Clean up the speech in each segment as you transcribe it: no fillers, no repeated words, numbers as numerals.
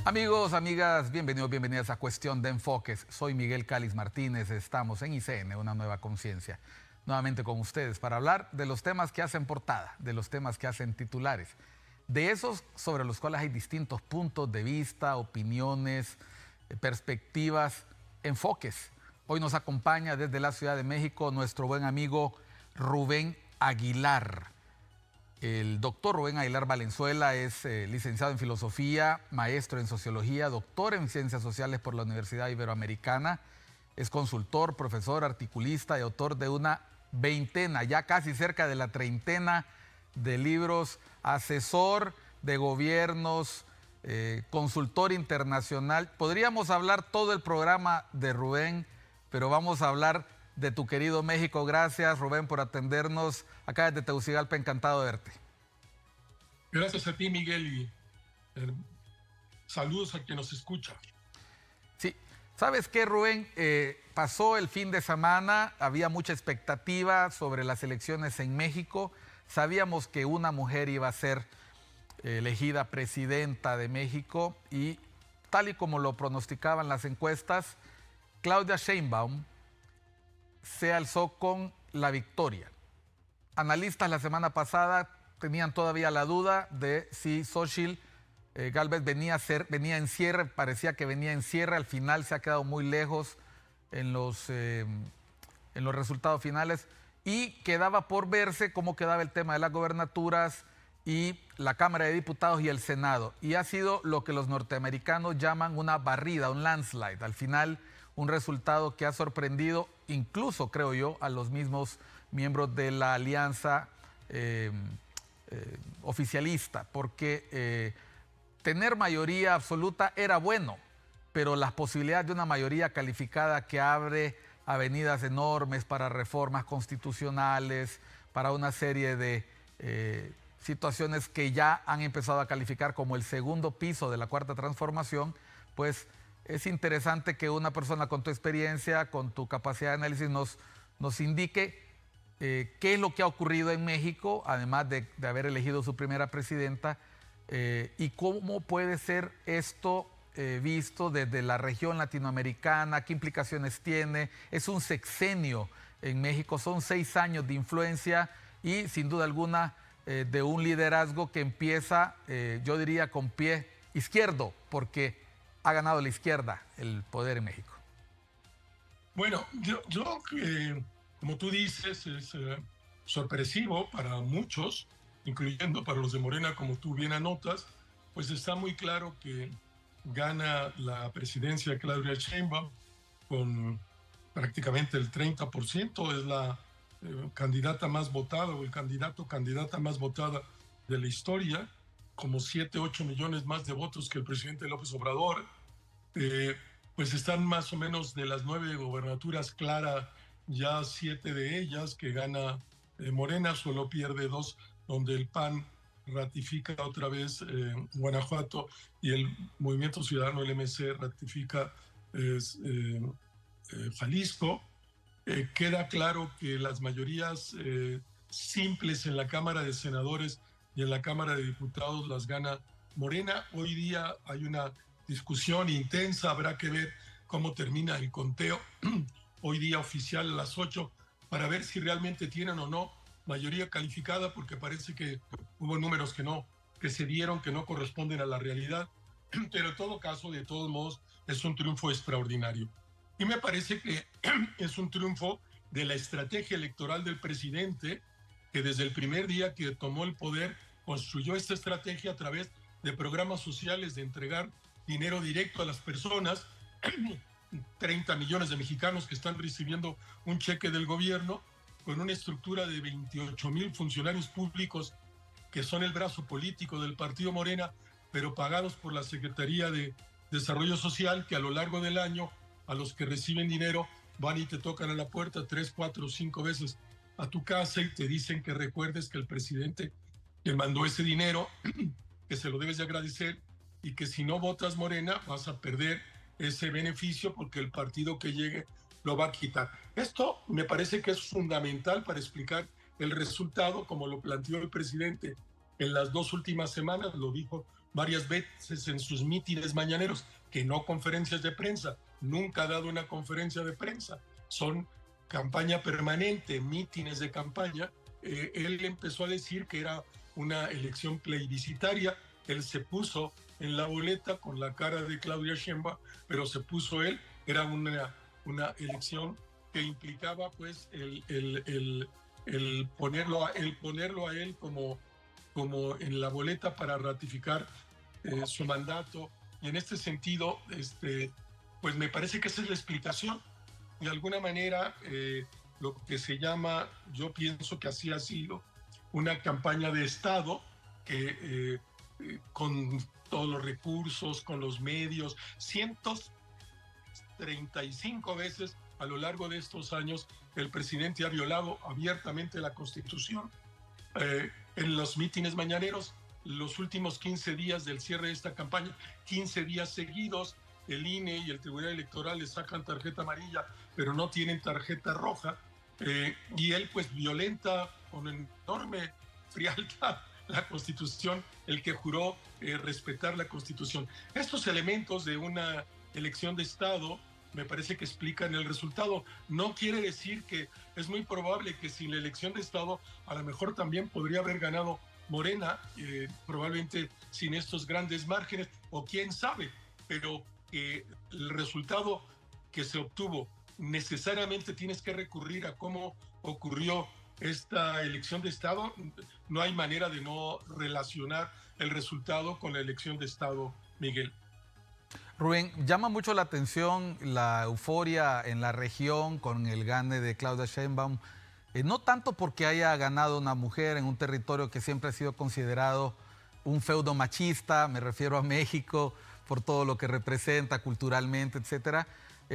Amigos, amigas, bienvenidos, bienvenidas a Cuestión de Enfoques. Soy Miguel Cáliz Martínez, estamos en ICN, Una Nueva Conciencia, nuevamente con ustedes para hablar de los temas que hacen portada, de los temas que hacen titulares, de esos sobre los cuales hay distintos puntos de vista, opiniones, perspectivas, enfoques. Hoy nos acompaña desde la Ciudad de México nuestro buen amigo Rubén Aguilar. El doctor Rubén Aguilar Valenzuela es licenciado en Filosofía, maestro en Sociología, doctor en Ciencias Sociales por la Universidad Iberoamericana. Es consultor, profesor, articulista y autor de una veintena, ya casi cerca de la treintena de libros, asesor de gobiernos, consultor internacional. Podríamos hablar todo el programa de Rubén, pero vamos a hablar de tu querido México. Gracias, Rubén, por atendernos acá desde Tegucigalpa. Encantado de verte. Gracias a ti, Miguel, y saludos a quien nos escucha. Sí, ¿sabes qué, Rubén? Pasó el fin de semana, había mucha expectativa sobre las elecciones en México. Sabíamos que una mujer iba a ser elegida presidenta de México y tal y como lo pronosticaban las encuestas, Claudia Sheinbaum se alzó con la victoria. Analistas la semana pasada tenían todavía la duda de si Xochitl Gálvez venía en cierre, parecía que venía en cierre, al final se ha quedado muy lejos en los resultados finales y quedaba por verse cómo quedaba el tema de las gobernaturas y la Cámara de Diputados y el Senado. Y ha sido lo que los norteamericanos llaman una barrida, un landslide. Al final, un resultado que ha sorprendido incluso, creo yo, a los mismos miembros de la alianza oficialista, porque tener mayoría absoluta era bueno, pero las posibilidades de una mayoría calificada que abre avenidas enormes para reformas constitucionales, para una serie de situaciones que ya han empezado a calificar como el segundo piso de la Cuarta Transformación, pues es interesante que una persona con tu experiencia, con tu capacidad de análisis nos indique qué es lo que ha ocurrido en México, además de haber elegido su primera presidenta, y cómo puede ser esto visto desde la región latinoamericana, qué implicaciones tiene. Es un sexenio en México, son 6 años de influencia y sin duda alguna de un liderazgo que empieza, yo diría, con pie izquierdo, porque ha ganado la izquierda el poder en México. Bueno, yo como tú dices, es sorpresivo para muchos, incluyendo para los de Morena, como tú bien anotas, pues está muy claro que gana la presidencia Claudia Sheinbaum con prácticamente el 30%, es la candidata más votada o el candidata más votada de la historia, como 7, 8 millones más de votos que el presidente López Obrador. Pues están más o menos de las 9 gobernaturas Clara, ya 7 de ellas que gana Morena, solo pierde 2, donde el PAN ratifica otra vez Guanajuato y el Movimiento Ciudadano, el MC, ratifica Jalisco. Queda claro que las mayorías simples en la Cámara de Senadores y en la Cámara de Diputados las gana Morena. Hoy día hay una discusión intensa, habrá que ver cómo termina el conteo hoy día oficial a las 8 para ver si realmente tienen o no mayoría calificada, porque parece que hubo números que se dieron que no corresponden a la realidad, pero en todo caso, de todos modos, es un triunfo extraordinario. Y me parece que es un triunfo de la estrategia electoral del presidente, que desde el primer día que tomó el poder construyó esta estrategia a través de programas sociales, de entregar dinero directo a las personas, 30 millones de mexicanos que están recibiendo un cheque del gobierno, con una estructura de 28,000 funcionarios públicos que son el brazo político del partido Morena, pero pagados por la Secretaría de Desarrollo Social, que a lo largo del año a los que reciben dinero van y te tocan a la puerta 3, 4, 5 veces a tu casa y te dicen que recuerdes que el presidente te mandó ese dinero, que se lo debes de agradecer y que si no votas Morena vas a perder ese beneficio porque el partido que llegue lo va a quitar. Esto me parece que es fundamental para explicar el resultado como lo planteó el presidente en las 2 últimas semanas, lo dijo varias veces en sus mítines mañaneros, que no conferencias de prensa, nunca ha dado una conferencia de prensa, son campaña permanente, mítines de campaña. Él empezó a decir que era una elección plebiscitaria, él se puso en la boleta con la cara de Claudia Sheinbaum, pero se puso él, era una elección que implicaba pues el ponerlo a él como en la boleta para ratificar su mandato. Y en este sentido, pues me parece que esa es la explicación. De alguna manera, lo que se llama, yo pienso que así ha sido, una campaña de Estado que con todos los recursos, con los medios, 135 veces a lo largo de estos años el presidente ha violado abiertamente la Constitución. En los mítines mañaneros, los últimos 15 días del cierre de esta campaña, 15 días seguidos, el INE y el Tribunal Electoral le sacan tarjeta amarilla, pero no tienen tarjeta roja, y él pues violenta con enorme frialdad la Constitución, el que juró respetar la Constitución. Estos elementos de una elección de Estado me parece que explican el resultado. No quiere decir que es muy probable que sin la elección de Estado a lo mejor también podría haber ganado Morena, probablemente sin estos grandes márgenes, o quién sabe, pero el resultado que se obtuvo necesariamente tienes que recurrir a cómo ocurrió esta elección de Estado. No hay manera de no relacionar el resultado con la elección de Estado, Miguel. Rubén, llama mucho la atención la euforia en la región con el gane de Claudia Sheinbaum, no tanto porque haya ganado una mujer en un territorio que siempre ha sido considerado un feudo machista, me refiero a México, por todo lo que representa culturalmente, etcétera,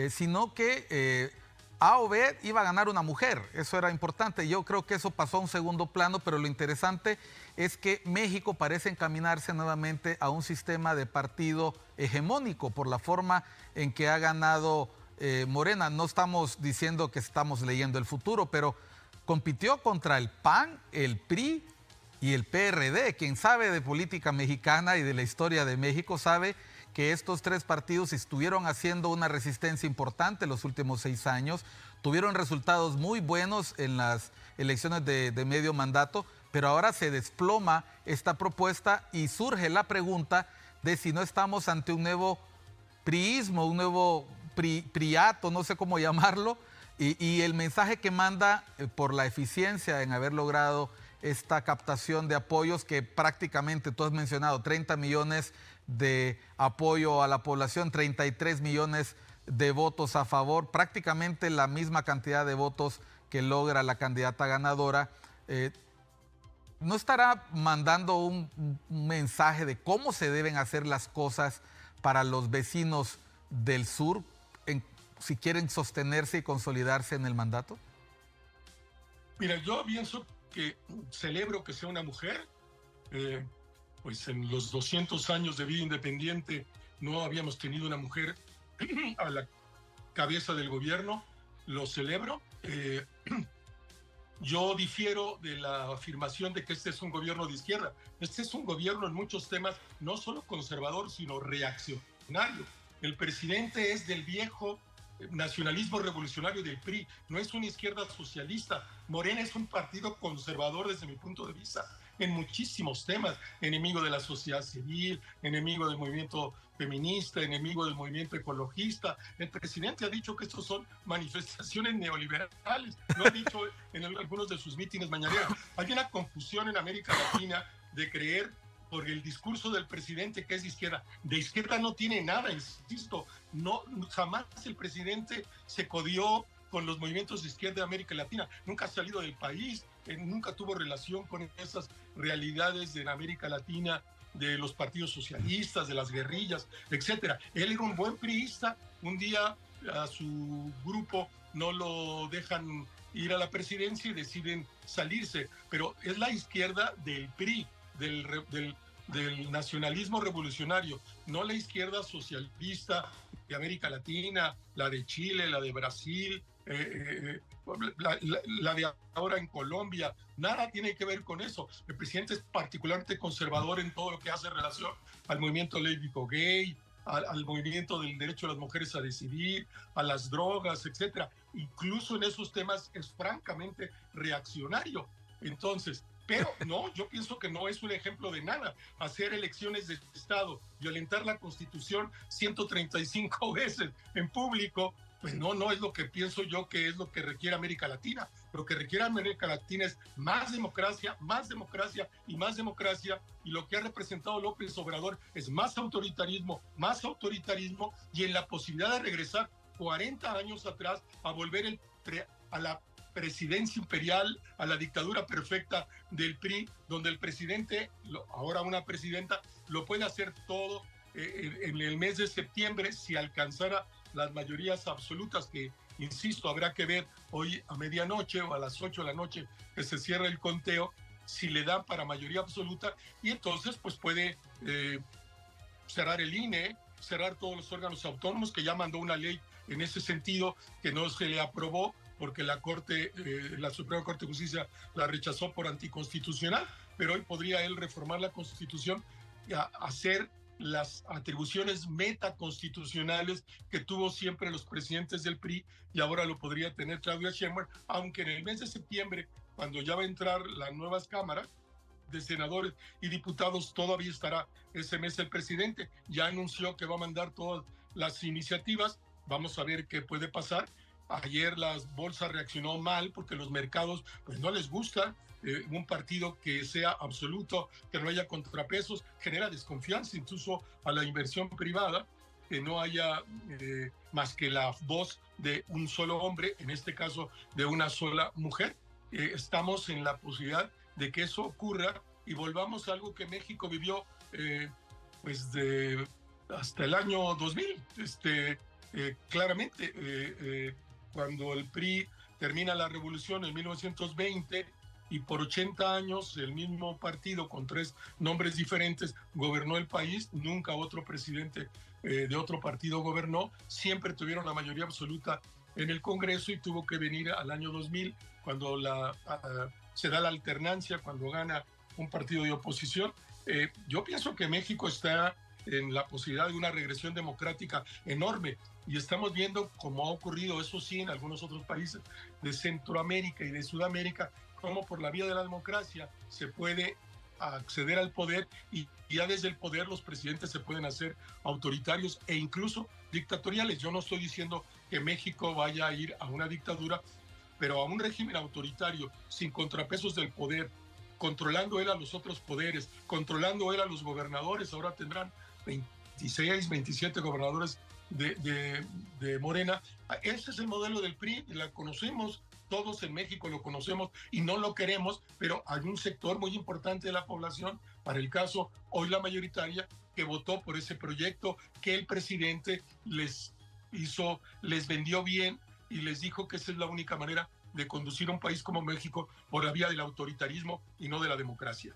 sino que A o B iba a ganar una mujer. Eso era importante. Yo creo que eso pasó a un segundo plano, pero lo interesante es que México parece encaminarse nuevamente a un sistema de partido hegemónico por la forma en que ha ganado Morena. No estamos diciendo que estamos leyendo el futuro, pero compitió contra el PAN, el PRI y el PRD. Quien sabe de política mexicana y de la historia de México sabe que estos tres partidos estuvieron haciendo una resistencia importante los últimos 6 años, tuvieron resultados muy buenos en las elecciones de medio mandato, pero ahora se desploma esta propuesta y surge la pregunta de si no estamos ante un nuevo priismo, un nuevo priato, no sé cómo llamarlo, y el mensaje que manda por la eficiencia en haber logrado esta captación de apoyos que prácticamente tú has mencionado, 30 millones de apoyo a la población, 33 millones de votos a favor, prácticamente la misma cantidad de votos que logra la candidata ganadora. ¿No estará mandando un mensaje de cómo se deben hacer las cosas para los vecinos del sur si quieren sostenerse y consolidarse en el mandato? Mira, yo pienso que celebro que sea una mujer. Pues en los 200 años de vida independiente no habíamos tenido una mujer a la cabeza del gobierno. Lo celebro. Yo difiero de la afirmación de que este es un gobierno de izquierda. Este es un gobierno en muchos temas no solo conservador, sino reaccionario. El presidente es del viejo nacionalismo revolucionario del PRI, no es una izquierda socialista. Morena es un partido conservador desde mi punto de vista en muchísimos temas, enemigo de la sociedad civil, enemigo del movimiento feminista, enemigo del movimiento ecologista. El presidente ha dicho que estos son manifestaciones neoliberales, lo ha dicho en algunos de sus mítines mañaneros. Hay una confusión en América Latina de creer por el discurso del presidente que es de izquierda. De izquierda no tiene nada, insisto, no, jamás el presidente se codió con los movimientos de izquierda de América Latina, nunca ha salido del país, nunca tuvo relación con esas realidades de América Latina, de los partidos socialistas, de las guerrillas, etcétera. Él era un buen priista. Un día a su grupo no lo dejan ir a la presidencia y deciden salirse, pero es la izquierda del PRI, del nacionalismo revolucionario, no la izquierda socialista de América Latina, la de Chile, la de Brasil, la de ahora en Colombia, nada tiene que ver con eso. El presidente es particularmente conservador en todo lo que hace relación al movimiento lésbico gay, al movimiento del derecho de las mujeres a decidir, a las drogas, etcétera. Incluso en esos temas es francamente reaccionario. Entonces, pero no, yo pienso que no es un ejemplo de nada. Hacer elecciones de Estado, violentar la Constitución 135 veces en público, pues no es lo que pienso yo que es lo que requiere América Latina. Lo que requiere América Latina es más democracia y más democracia. Y lo que ha representado López Obrador es más autoritarismo, y en la posibilidad de regresar 40 años atrás a volver a la presidencia imperial, a la dictadura perfecta del PRI, donde el presidente, ahora una presidenta, lo puede hacer todo en el mes de septiembre si alcanzara las mayorías absolutas, que, insisto, habrá que ver hoy a medianoche o a las 8 de la noche que se cierra el conteo, si le dan para mayoría absoluta, y entonces pues puede cerrar el INE, cerrar todos los órganos autónomos, que ya mandó una ley en ese sentido que no se le aprobó porque la Suprema Corte de Justicia la rechazó por anticonstitucional, pero hoy podría él reformar la Constitución y hacer las atribuciones metaconstitucionales que tuvo siempre los presidentes del PRI, y ahora lo podría tener Claudia Sheinbaum, aunque en el mes de septiembre, cuando ya va a entrar las nuevas cámaras de senadores y diputados, todavía estará ese mes el presidente. Ya anunció que va a mandar todas las iniciativas. Vamos a ver qué puede pasar. Ayer la bolsa reaccionó mal porque los mercados pues no les gusta un partido que sea absoluto, que no haya contrapesos, genera desconfianza incluso a la inversión privada, que no haya más que la voz de un solo hombre, en este caso de una sola mujer. Estamos en la posibilidad de que eso ocurra y volvamos a algo que México vivió pues hasta el año 2000, claramente. Cuando el PRI termina la revolución en 1920 y por 80 años el mismo partido con 3 nombres diferentes gobernó el país, nunca otro presidente de otro partido gobernó, siempre tuvieron la mayoría absoluta en el Congreso, y tuvo que venir al año 2000 cuando se da la alternancia, cuando gana un partido de oposición. Yo pienso que México está en la posibilidad de una regresión democrática enorme, y estamos viendo, como ha ocurrido, eso sí, en algunos otros países de Centroamérica y de Sudamérica, cómo por la vía de la democracia se puede acceder al poder, y ya desde el poder los presidentes se pueden hacer autoritarios e incluso dictatoriales. Yo no estoy diciendo que México vaya a ir a una dictadura, pero a un régimen autoritario, sin contrapesos del poder, controlando él a los otros poderes, controlando él a los gobernadores. Ahora tendrán 26, 27 gobernadores de Morena. Ese es el modelo del PRI, la conocemos, todos en México lo conocemos y no lo queremos, pero hay un sector muy importante de la población, para el caso hoy la mayoritaria, que votó por ese proyecto que el presidente les vendió bien y les dijo que esa es la única manera de conducir un país como México, por la vía del autoritarismo y no de la democracia.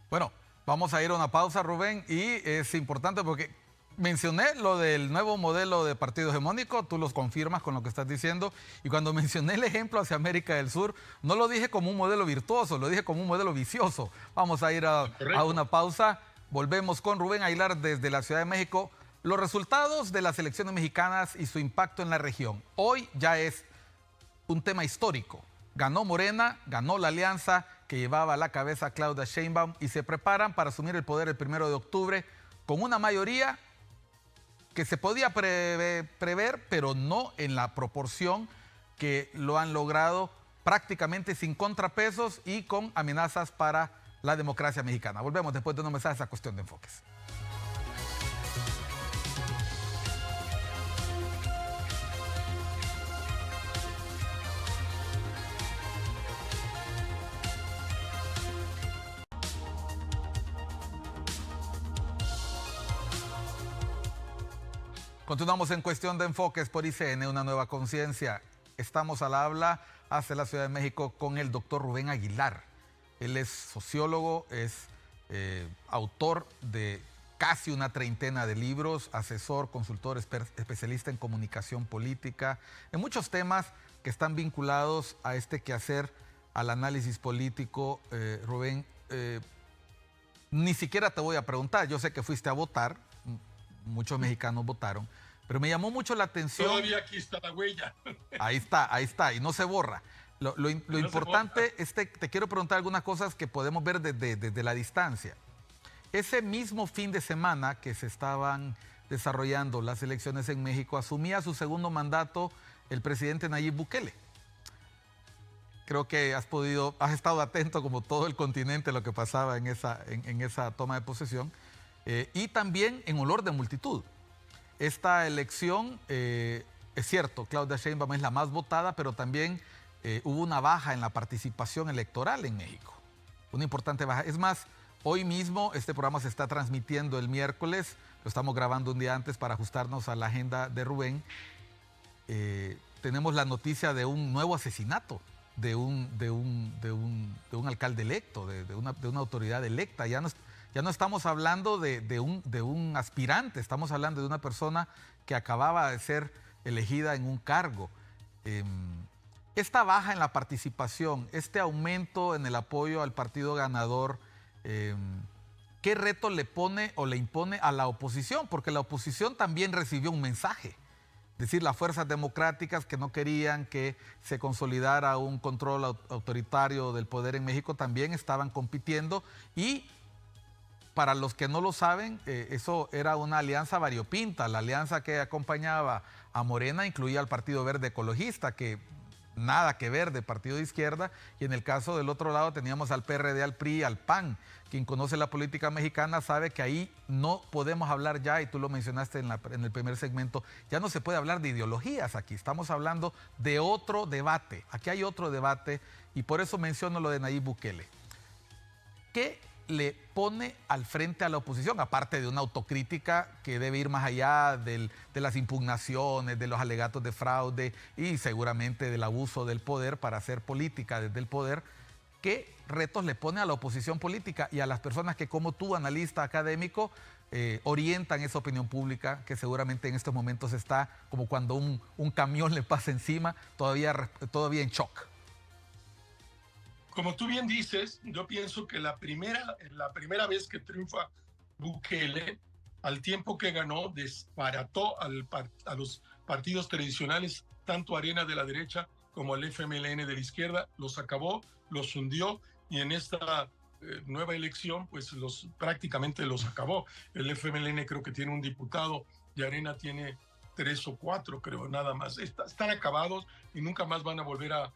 Bueno, vamos a ir a una pausa, Rubén, y es importante porque mencioné lo del nuevo modelo de partido hegemónico, tú los confirmas con lo que estás diciendo, y cuando mencioné el ejemplo hacia América del Sur, no lo dije como un modelo virtuoso, lo dije como un modelo vicioso. Vamos a ir a una pausa, volvemos con Rubén Aguilar desde la Ciudad de México. Los resultados de las elecciones mexicanas y su impacto en la región. Hoy ya es un tema histórico. Ganó Morena, ganó la alianza que llevaba a la cabeza Claudia Sheinbaum, y se preparan para asumir el poder el 1 de octubre con una mayoría que se podía prever, pero no en la proporción que lo han logrado, prácticamente sin contrapesos y con amenazas para la democracia mexicana. Volvemos después de unos mensajes a Cuestión de Enfoques. Continuamos en Cuestión de Enfoques por ICN, una nueva conciencia. Estamos al habla hacia la Ciudad de México con el doctor Rubén Aguilar. Él es sociólogo, es autor de casi una treintena de libros, asesor, consultor, especialista en comunicación política, en muchos temas que están vinculados a este quehacer, al análisis político. Rubén, ni siquiera te voy a preguntar, yo sé que fuiste a votar, muchos mexicanos votaron, pero me llamó mucho la atención. Todavía aquí está la huella. Ahí está, y no se borra. Lo importante es que te quiero preguntar algunas cosas que podemos ver desde la distancia. Ese mismo fin de semana que se estaban desarrollando las elecciones en México, asumía su segundo mandato el presidente Nayib Bukele. Creo que has estado atento, como todo el continente, a lo que pasaba en esa toma de posesión. Y también en olor de multitud. Esta elección, es cierto, Claudia Sheinbaum es la más votada, pero también hubo una baja en la participación electoral en México. Una importante baja. Es más, hoy mismo este programa se está transmitiendo el miércoles, lo estamos grabando un día antes para ajustarnos a la agenda de Rubén. Tenemos la noticia de un nuevo asesinato de un alcalde electo, de una autoridad electa. Ya no estamos hablando de un aspirante, estamos hablando de una persona que acababa de ser elegida en un cargo. Esta baja en la participación, este aumento en el apoyo al partido ganador, ¿qué reto le pone o le impone a la oposición? Porque la oposición también recibió un mensaje. Es decir, las fuerzas democráticas que no querían que se consolidara un control autoritario del poder en México también estaban compitiendo, y para los que no lo saben, eso era una alianza variopinta. La alianza que acompañaba a Morena incluía al Partido Verde Ecologista, que nada que ver, de partido de izquierda, y en el caso del otro lado teníamos al PRD, al PRI, al PAN. Quien conoce la política mexicana sabe que ahí no podemos hablar ya, y tú lo mencionaste en el primer segmento, ya no se puede hablar de ideologías aquí, estamos hablando de otro debate. Aquí hay otro debate, y por eso menciono lo de Nayib Bukele. ¿Qué le pone al frente a la oposición, aparte de una autocrítica que debe ir más allá de las impugnaciones, de los alegatos de fraude y seguramente del abuso del poder para hacer política desde el poder? ¿Qué retos le pone a la oposición política y a las personas que, como tú, analista académico, orientan esa opinión pública que seguramente en estos momentos está como cuando un camión le pasa encima, todavía en shock? Como tú bien dices, yo pienso que la primera vez que triunfa Bukele, al tiempo que ganó, desbarató a los partidos tradicionales, tanto Arena de la derecha como el FMLN de la izquierda, los acabó, los hundió, y en esta nueva elección, pues prácticamente los acabó. El FMLN creo que tiene un diputado, y Arena tiene 3 o 4, creo, nada más. Están acabados y nunca más van a volver a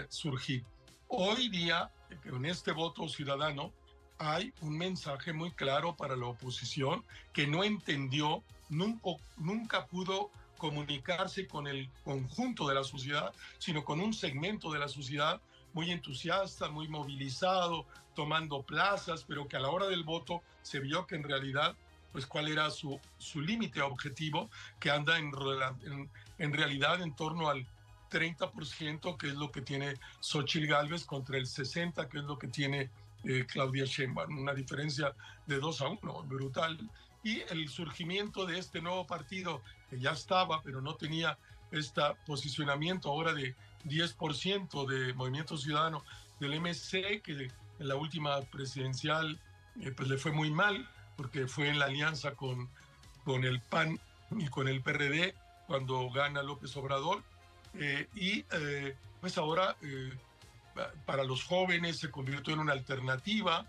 surgir. Hoy día, con este voto ciudadano, hay un mensaje muy claro para la oposición que no entendió, nunca pudo comunicarse con el conjunto de la sociedad, sino con un segmento de la sociedad muy entusiasta, muy movilizado, tomando plazas, pero que a la hora del voto se vio que en realidad, pues cuál era su límite objetivo, que anda en realidad en torno al 30%, que es lo que tiene Xóchitl Gálvez, contra el 60%, que es lo que tiene Claudia Sheinbaum. Una diferencia de 2-1, brutal. Y el surgimiento de este nuevo partido, que ya estaba, pero no tenía este posicionamiento ahora de 10% de Movimiento Ciudadano del MC, que en la última presidencial pues le fue muy mal, porque fue en la alianza con el PAN y con el PRD cuando gana López Obrador. Pues ahora para los jóvenes se convirtió en una alternativa,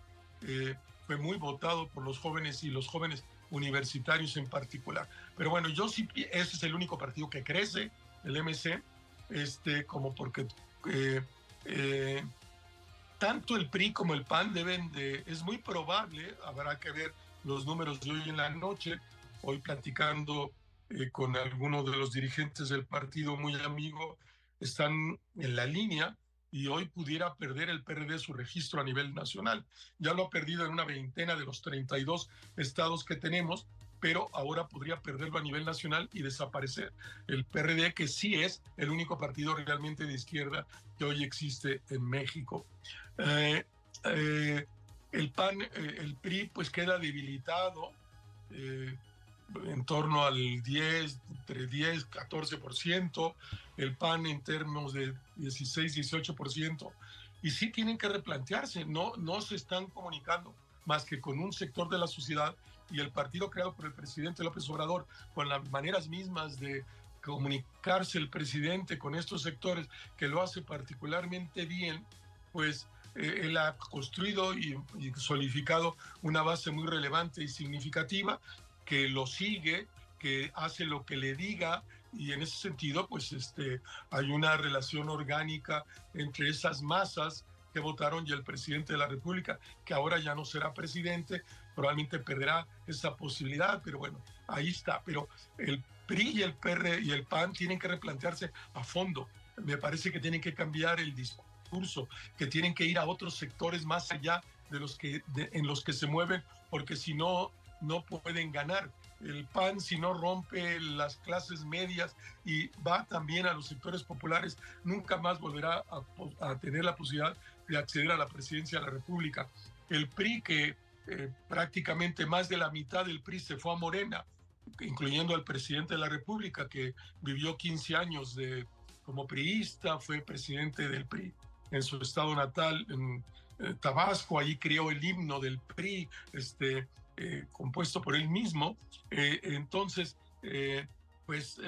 fue muy votado por los jóvenes y los jóvenes universitarios en particular. Pero bueno, yo sí, ese es el único partido que crece, el MC, como porque tanto el PRI como el PAN es muy probable, habrá que ver los números de hoy en la noche, hoy platicando con algunos de los dirigentes del partido muy amigo, están en la línea, y hoy pudiera perder el PRD su registro a nivel nacional. Ya lo ha perdido en una veintena de los 32 estados que tenemos, pero ahora podría perderlo a nivel nacional y desaparecer el PRD, que sí es el único partido realmente de izquierda que hoy existe en México. El PAN, el PRI, pues queda debilitado, en torno al 10, entre 10, 14%, el PAN en términos de 16, 18%. Y sí tienen que replantearse, no se están comunicando más que con un sector de la sociedad, y el partido creado por el presidente López Obrador, con las maneras mismas de comunicarse el presidente con estos sectores, que lo hace particularmente bien, pues él ha construido y solidificado una base muy relevante y significativa, que lo sigue, que hace lo que le diga, y en ese sentido pues hay una relación orgánica entre esas masas que votaron y el presidente de la República, que ahora ya no será presidente, probablemente perderá esa posibilidad, pero bueno, ahí está. Pero el PRI y el PR y el PAN tienen que replantearse a fondo. Me parece que tienen que cambiar el discurso, que tienen que ir a otros sectores más allá de los que en los que se mueven, porque si no, no pueden ganar. El PAN, si no rompe las clases medias y va también a los sectores populares, nunca más volverá a tener la posibilidad de acceder a la presidencia de la República. El PRI, que prácticamente más de la mitad del PRI se fue a Morena, incluyendo al presidente de la República, que vivió 15 años como priista, fue presidente del PRI en su estado natal, en Tabasco, allí creó el himno del PRI, compuesto por él mismo. Entonces, pues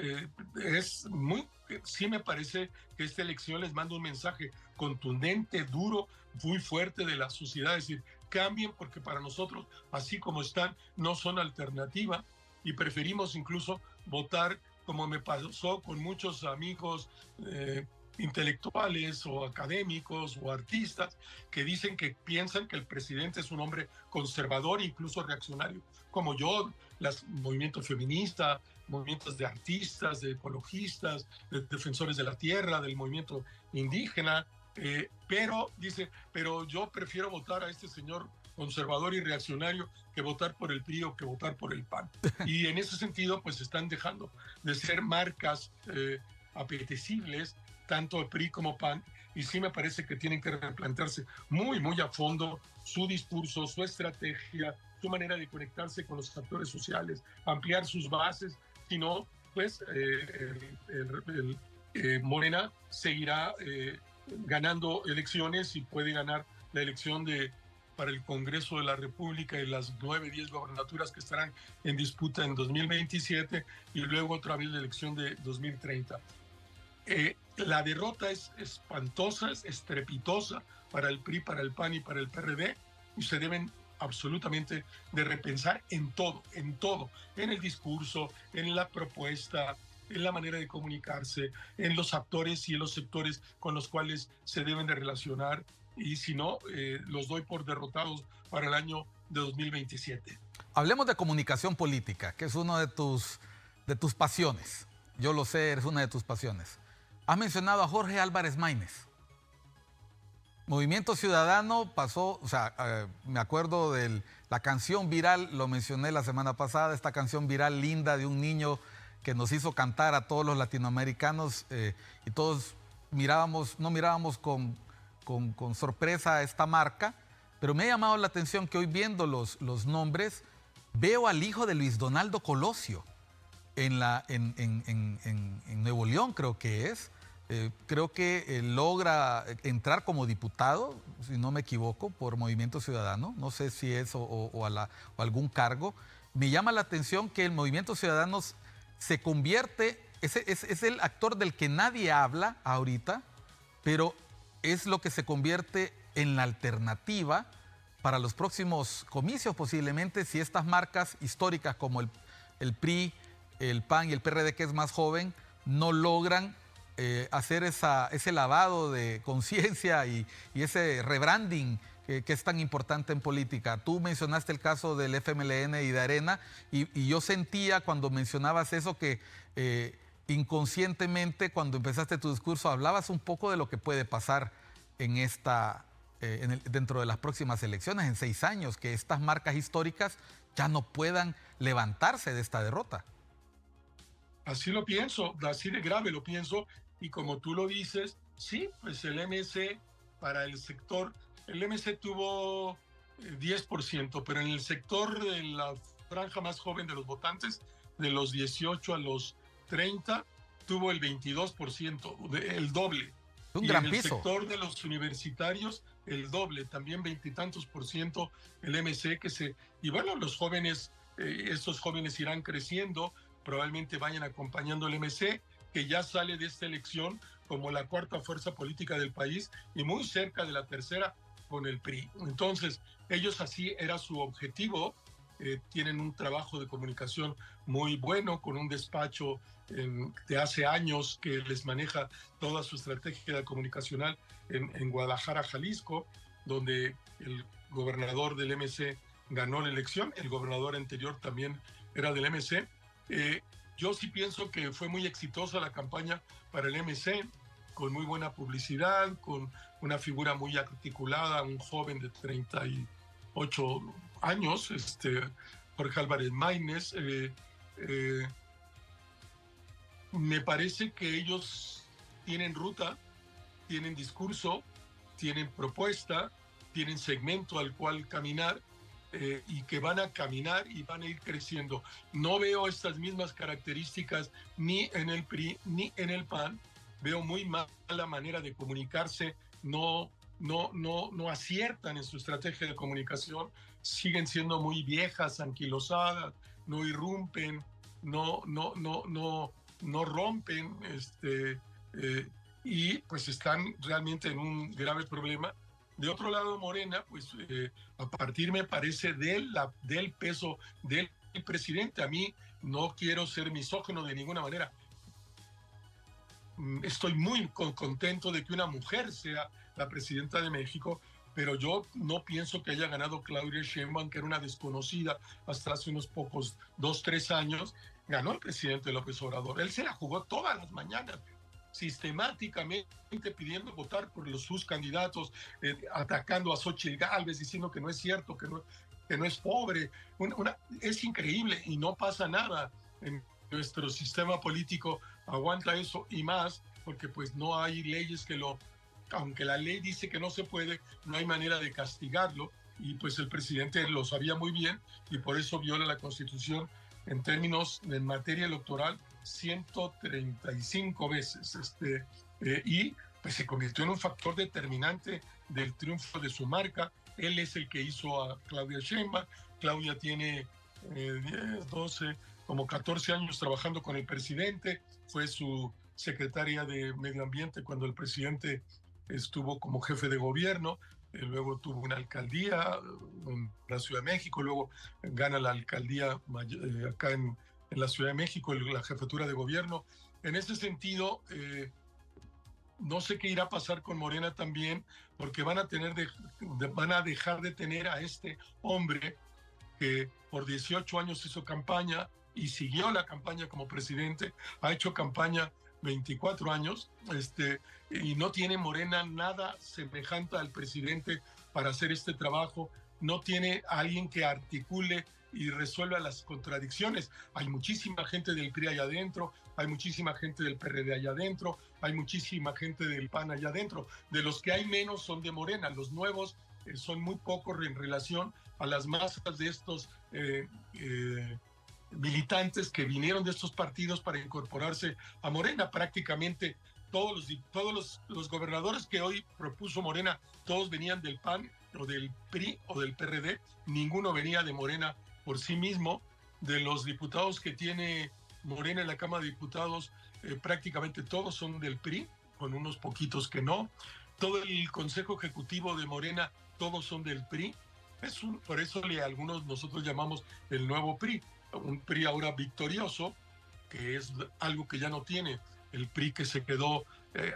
sí me parece que esta elección les manda un mensaje contundente, duro, muy fuerte de la sociedad, es decir, cambien, porque para nosotros, así como están, no son alternativa, y preferimos incluso votar, como me pasó con muchos amigos intelectuales o académicos o artistas, que dicen que piensan que el presidente es un hombre conservador, incluso reaccionario, como yo, los movimientos feministas, movimientos de artistas, de ecologistas, de defensores de la tierra, del movimiento indígena, pero dice, pero yo prefiero votar a este señor conservador y reaccionario que votar por el PRI o que votar por el PAN. Y en ese sentido, pues están dejando de ser marcas apetecibles, tanto el PRI como PAN, y sí me parece que tienen que replantearse muy, muy a fondo su discurso, su estrategia, su manera de conectarse con los actores sociales, ampliar sus bases, si no, pues Morena seguirá ganando elecciones y puede ganar la elección para el Congreso de la República y las 9, 10 gobernaturas que estarán en disputa en 2027 y luego otra vez la elección de 2030. La derrota es espantosa, es estrepitosa para el PRI, para el PAN y para el PRD, y se deben absolutamente de repensar en todo, en el discurso, en la propuesta, en la manera de comunicarse, en los actores y en los sectores con los cuales se deben de relacionar, y si no, los doy por derrotados para el año de 2027. Hablemos de comunicación política, que es una de tus pasiones. Yo lo sé, eres una de tus pasiones. Has mencionado a Jorge Álvarez Maínez. Movimiento Ciudadano pasó, me acuerdo de la canción viral, lo mencioné la semana pasada, esta canción viral linda de un niño que nos hizo cantar a todos los latinoamericanos, y todos no mirábamos con sorpresa esta marca, pero me ha llamado la atención que hoy, viendo los nombres, veo al hijo de Luis Donaldo Colosio en Nuevo León, creo que es. Creo que logra entrar como diputado, si no me equivoco, por Movimiento Ciudadano. No sé si es o algún cargo. Me llama la atención que el Movimiento Ciudadano se convierte, es el actor del que nadie habla ahorita, pero es lo que se convierte en la alternativa para los próximos comicios, posiblemente, si estas marcas históricas como el PRI, el PAN y el PRD, que es más joven, no logran hacer ese lavado de conciencia y ese rebranding que es tan importante en política. Tú mencionaste el caso del FMLN y de Arena, y yo sentía cuando mencionabas eso que inconscientemente, cuando empezaste tu discurso, hablabas un poco de lo que puede pasar dentro de las próximas elecciones, en 6 años, que estas marcas históricas ya no puedan levantarse de esta derrota. Así lo pienso, así de grave lo pienso, y como tú lo dices, sí, pues el MC para el sector, el MC tuvo 10%, pero en el sector de la franja más joven de los votantes, de los 18 a los 30, tuvo el 22%, el doble. Un Y gran en el piso. sector de los universitarios, el doble, también 20 y tantos por ciento el MC y bueno, los jóvenes, estos jóvenes irán creciendo, probablemente vayan acompañando el MC, que ya sale de esta elección como la cuarta fuerza política del país y muy cerca de la tercera con el PRI. Entonces, ellos así era su objetivo. Tienen un trabajo de comunicación muy bueno, con un despacho de hace años que les maneja toda su estrategia comunicacional en Guadalajara, Jalisco, donde el gobernador del MC ganó la elección, el gobernador anterior también era del MC. Yo sí pienso que fue muy exitosa la campaña para el MC, con muy buena publicidad, con una figura muy articulada, un joven de 38 años, Jorge Álvarez Maínez. Me parece que ellos tienen ruta, tienen discurso, tienen propuesta, tienen segmento al cual caminar, y que van a caminar y van a ir creciendo. No veo estas mismas características ni en el PRI ni en el PAN. Veo muy mala manera de comunicarse, no aciertan en su estrategia de comunicación, siguen siendo muy viejas, anquilosadas, no irrumpen, no rompen, y pues están realmente en un grave problema. De otro lado, Morena, pues a partir, me parece, del peso del presidente. A mí, no quiero ser misógino de ninguna manera. Estoy muy contento de que una mujer sea la presidenta de México, pero yo no pienso que haya ganado Claudia Sheinbaum, que era una desconocida hasta hace unos pocos, 2, 3 años. Ganó el presidente López Obrador. Él se la jugó todas las mañanas, sistemáticamente pidiendo votar por sus candidatos, atacando a Xóchitl Gálvez, diciendo que no es cierto, que no es pobre. Es increíble y no pasa nada. En nuestro sistema político aguanta eso y más, porque pues no hay leyes aunque la ley dice que no se puede, no hay manera de castigarlo, y pues el presidente lo sabía muy bien y por eso viola la Constitución en materia electoral 135 veces, y pues se convirtió en un factor determinante del triunfo de su marca. Él es el que hizo a Claudia Sheinbaum. Claudia tiene 10, 12, como 14 años trabajando con el presidente, fue su secretaria de Medio Ambiente cuando el presidente estuvo como jefe de gobierno, luego tuvo una alcaldía en la Ciudad de México, luego gana la alcaldía acá en la Ciudad de México, la jefatura de gobierno. En ese sentido, no sé qué irá a pasar con Morena también, porque van a dejar de tener a este hombre que por 18 años hizo campaña y siguió la campaña como presidente, ha hecho campaña 24 años, y no tiene Morena nada semejante al presidente para hacer este trabajo, no tiene a alguien que articule y resuelva las contradicciones. Hay muchísima gente del PRI allá adentro, hay muchísima gente del PRD allá adentro, hay muchísima gente del PAN allá adentro. De los que hay menos son de Morena, los nuevos son muy pocos en relación a las masas de estos militantes que vinieron de estos partidos para incorporarse a Morena. Prácticamente todos los gobernadores que hoy propuso Morena, todos venían del PAN o del PRI o del PRD, ninguno venía de Morena por sí mismo. De los diputados que tiene Morena en la Cámara de Diputados, prácticamente todos son del PRI, con unos poquitos que no. Todo el Consejo Ejecutivo de Morena, todos son del PRI. Por eso algunos nosotros llamamos el nuevo PRI, un PRI ahora victorioso, que es algo que ya no tiene el PRI, que se quedó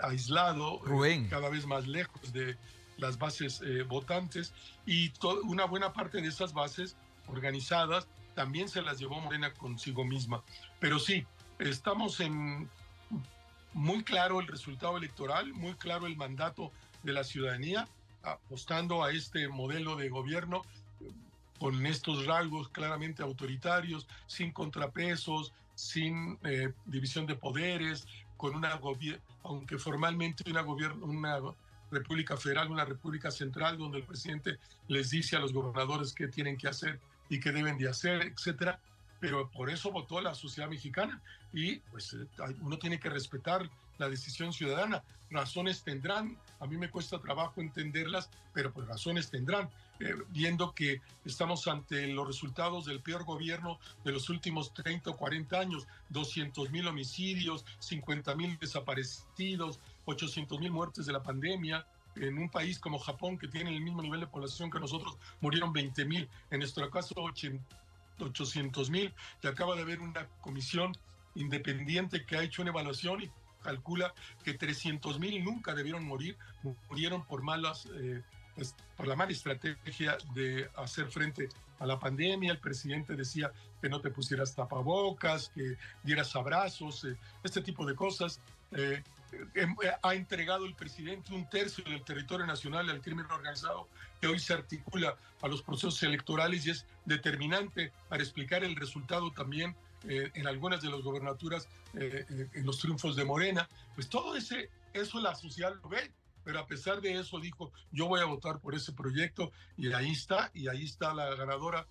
aislado, cada vez más lejos de las bases votantes, y una buena parte de esas bases organizadas también se las llevó Morena consigo misma. Pero sí, estamos en muy claro el resultado electoral, muy claro el mandato de la ciudadanía, apostando a este modelo de gobierno con estos rasgos claramente autoritarios, sin contrapesos, sin división de poderes, con aunque formalmente una república federal, una república central, donde el presidente les dice a los gobernadores qué tienen que hacer y qué deben de hacer, etcétera. Pero por eso votó la sociedad mexicana y pues uno tiene que respetar la decisión ciudadana. Razones tendrán, a mí me cuesta trabajo entenderlas, pero pues razones tendrán, viendo que estamos ante los resultados del peor gobierno de los últimos 30 o 40 años, 200,000 homicidios, 50,000 desaparecidos, 800,000 muertes de la pandemia. En un país como Japón, que tiene el mismo nivel de población que nosotros, murieron 20,000, en nuestro caso 800,000, y acaba de haber una comisión independiente que ha hecho una evaluación y calcula que 300,000 nunca debieron morir, murieron por por la mala estrategia de hacer frente a la pandemia. El presidente decía que no te pusieras tapabocas, que dieras abrazos, este tipo de cosas. Ha entregado el presidente 1/3 del territorio nacional al crimen organizado, que hoy se articula a los procesos electorales y es determinante para explicar el resultado también en algunas de las gobernaturas, en los triunfos de Morena. Pues todo eso la sociedad lo ve, pero a pesar de eso dijo, yo voy a votar por ese proyecto, y ahí está la ganadora,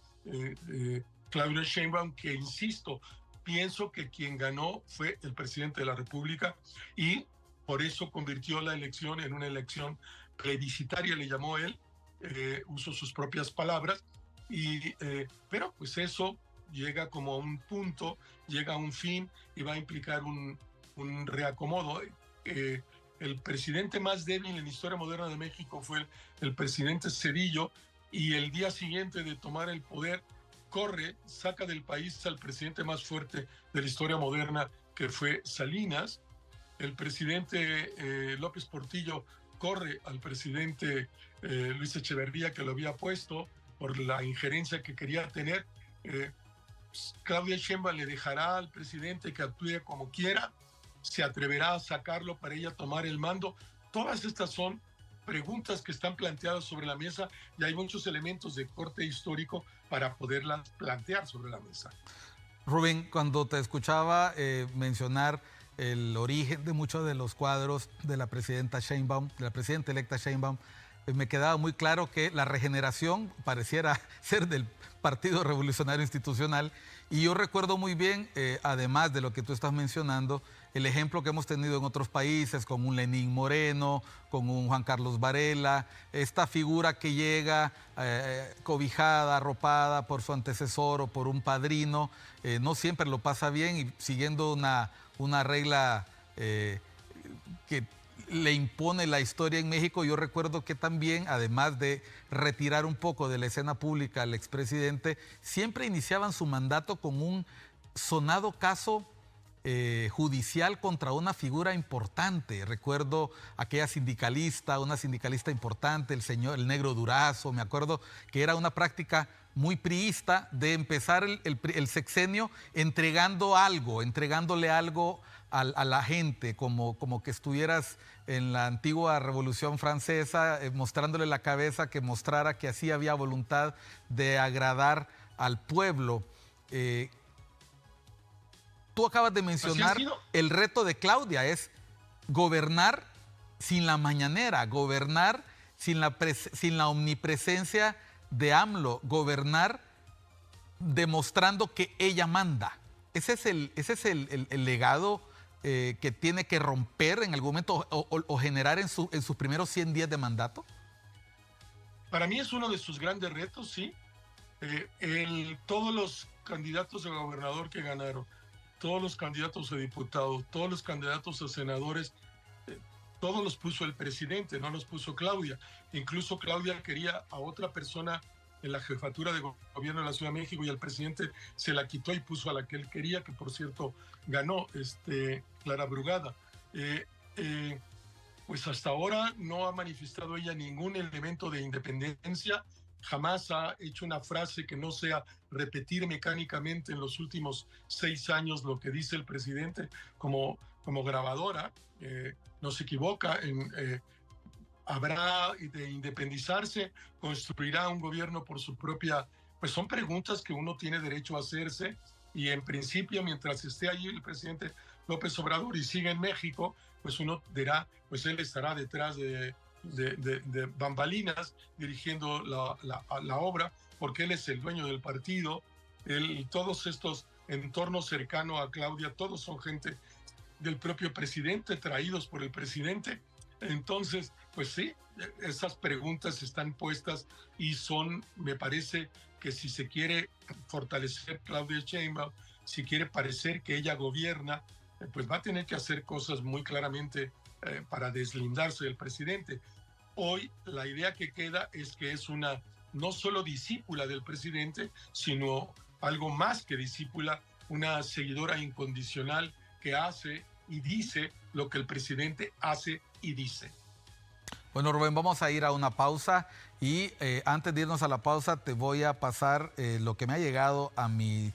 Claudia Sheinbaum, que insisto, pienso que quien ganó fue el presidente de la República y por eso convirtió la elección en una elección plebiscitaria, le llamó él, usó sus propias palabras, pero pues eso llega como a un punto, llega a un fin y va a implicar un reacomodo. El presidente más débil en la historia moderna de México fue el presidente Cedillo, y el día siguiente de tomar el poder saca del país al presidente más fuerte de la historia moderna, que fue Salinas. El presidente López Portillo corre al presidente Luis Echeverría, que lo había puesto por la injerencia que quería tener. Claudia Sheinbaum le dejará al presidente que actúe como quiera, se atreverá a sacarlo para ella tomar el mando. Todas estas son preguntas que están planteadas sobre la mesa y hay muchos elementos de corte histórico para poderlas plantear sobre la mesa. Rubén, cuando te escuchaba mencionar el origen de muchos de los cuadros de la presidenta Sheinbaum, de la presidenta electa Sheinbaum, me quedaba muy claro que la regeneración pareciera ser del Partido Revolucionario Institucional, y yo recuerdo muy bien, además de lo que tú estás mencionando, el ejemplo que hemos tenido en otros países, con un Lenín Moreno, con un Juan Carlos Varela, esta figura que llega cobijada, arropada por su antecesor o por un padrino, no siempre lo pasa bien, y siguiendo una regla que le impone la historia en México. Yo recuerdo que también, además de retirar un poco de la escena pública al expresidente, siempre iniciaban su mandato con un sonado caso judicial contra una figura importante. Recuerdo aquella sindicalista, una sindicalista importante, el negro Durazo. Me acuerdo que era una práctica muy priista de empezar el sexenio entregándole algo a la gente, como que estuvieras en la antigua Revolución Francesa, mostrándole la cabeza, que mostrara que así había voluntad de agradar al pueblo. Tú acabas de mencionar el reto de Claudia, es gobernar sin la mañanera, gobernar sin la omnipresencia de AMLO, gobernar demostrando que ella manda. Ese es el legado que tiene que romper en algún momento o generar en sus primeros 100 días de mandato. Para mí es uno de sus grandes retos, sí. Todos los candidatos a gobernador que ganaron, todos los candidatos a diputados, todos los candidatos a senadores, todos los puso el presidente, no los puso Claudia. Incluso Claudia quería a otra persona en la jefatura de gobierno de la Ciudad de México y el presidente se la quitó y puso a la que él quería, que por cierto ganó, Clara Brugada. Pues hasta ahora no ha manifestado ella ningún elemento de independencia, jamás ha hecho una frase que no sea repetir mecánicamente en los últimos 6 años lo que dice el presidente como grabadora. No se equivoca, habrá de independizarse, construirá un gobierno por su propia... Pues son preguntas que uno tiene derecho a hacerse, y en principio, mientras esté allí el presidente López Obrador y siga en México, pues uno dirá, pues él estará detrás de bambalinas dirigiendo la obra, porque él es el dueño del partido. Todos estos entornos cercanos a Claudia, todos son gente del propio presidente, traídos por el presidente. Entonces, pues sí, esas preguntas están puestas y son, me parece que si se quiere fortalecer Claudia Sheinbaum, si quiere parecer que ella gobierna, pues va a tener que hacer cosas muy claramente para deslindarse del presidente. Hoy la idea que queda es que es una no solo discípula del presidente, sino algo más que discípula, una seguidora incondicional que hace y dice lo que el presidente hace y dice. Bueno, Rubén, vamos a ir a una pausa y antes de irnos a la pausa te voy a pasar lo que me ha llegado a mi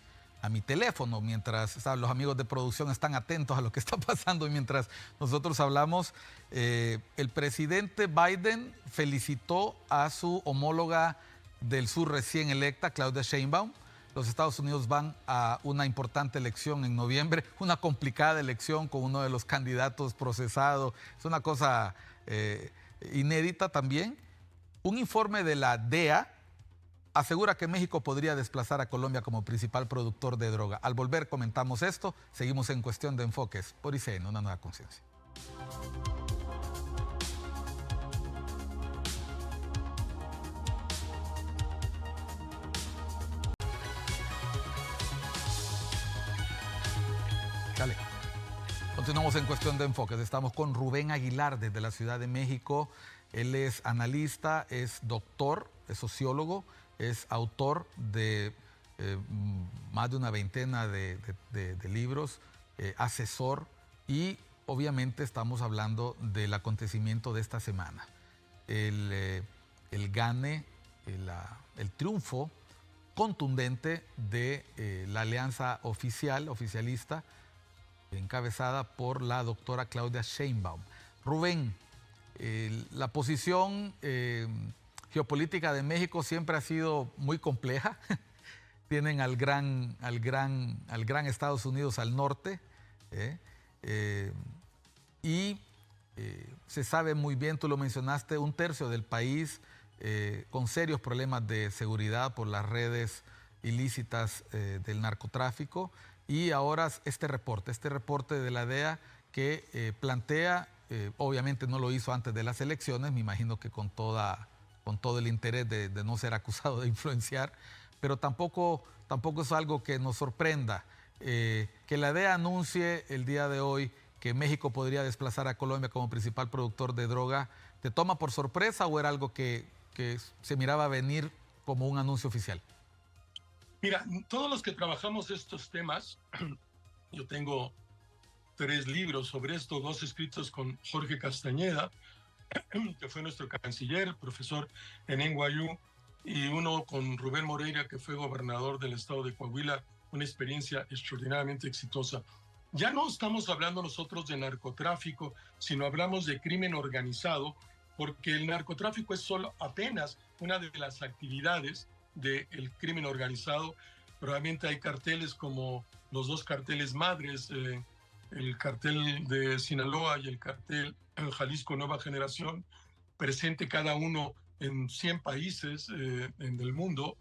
teléfono mientras los amigos de producción están atentos a lo que está pasando y mientras nosotros hablamos. El presidente Biden felicitó a su homóloga del sur recién electa, Claudia Sheinbaum. Los Estados Unidos van a una importante elección en noviembre, una complicada elección con uno de los candidatos procesado. Es una cosa inédita también. Un informe de la DEA asegura que México podría desplazar a Colombia como principal productor de droga. Al volver comentamos esto, seguimos en Cuestión de Enfoques por ICN, una nueva conciencia. Dale. Continuamos en Cuestión de Enfoques. Estamos con Rubén Aguilar desde la Ciudad de México. Él es analista, es doctor, es sociólogo, es autor de más de una veintena de libros, asesor y obviamente estamos hablando del acontecimiento de esta semana. El triunfo contundente de la alianza oficialista encabezada por la doctora Claudia Sheinbaum. Rubén, la posición geopolítica de México siempre ha sido muy compleja. Tienen al gran Estados Unidos al norte y se sabe muy bien, tú lo mencionaste, un tercio del país con serios problemas de seguridad por las redes ilícitas del narcotráfico. Y ahora este reporte de la DEA que plantea, obviamente no lo hizo antes de las elecciones, me imagino que con todo el interés de no ser acusado de influenciar, pero tampoco es algo que nos sorprenda. Que la DEA anuncie el día de hoy que México podría desplazar a Colombia como principal productor de droga, ¿te toma por sorpresa o era algo que se miraba venir como un anuncio oficial? Mira, todos los que trabajamos estos temas, yo tengo 3 libros sobre esto, 2 escritos con Jorge Castañeda, que fue nuestro canciller, profesor en NYU, y uno con Rubén Moreira, que fue gobernador del estado de Coahuila, una experiencia extraordinariamente exitosa. Ya no estamos hablando nosotros de narcotráfico, sino hablamos de crimen organizado, porque el narcotráfico es solo apenas una de las actividades del crimen organizado. Probablemente hay carteles como los 2 carteles madres, el cartel de Sinaloa y el cartel Jalisco Nueva Generación, presente cada uno en 100 países en el mundo,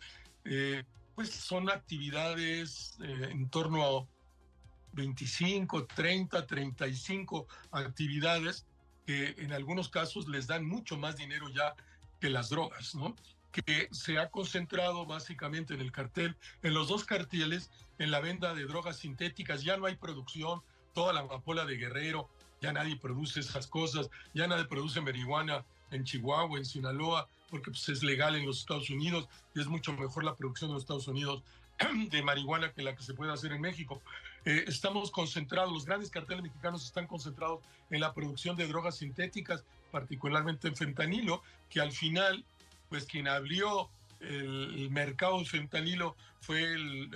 pues son actividades en torno a 25, 30, 35 actividades que en algunos casos les dan mucho más dinero ya que las drogas, ¿no? Que se ha concentrado básicamente en el cartel, en los 2 carteles, en la venta de drogas sintéticas. Ya no hay producción, toda la amapola de Guerrero, ya nadie produce esas cosas, ya nadie produce marihuana en Chihuahua, en Sinaloa, porque pues, es legal en los Estados Unidos y es mucho mejor la producción de los Estados Unidos de marihuana que la que se puede hacer en México. Estamos concentrados, los grandes carteles mexicanos están concentrados en la producción de drogas sintéticas, particularmente en fentanilo, que al final pues quien abrió el mercado de fentanilo fue el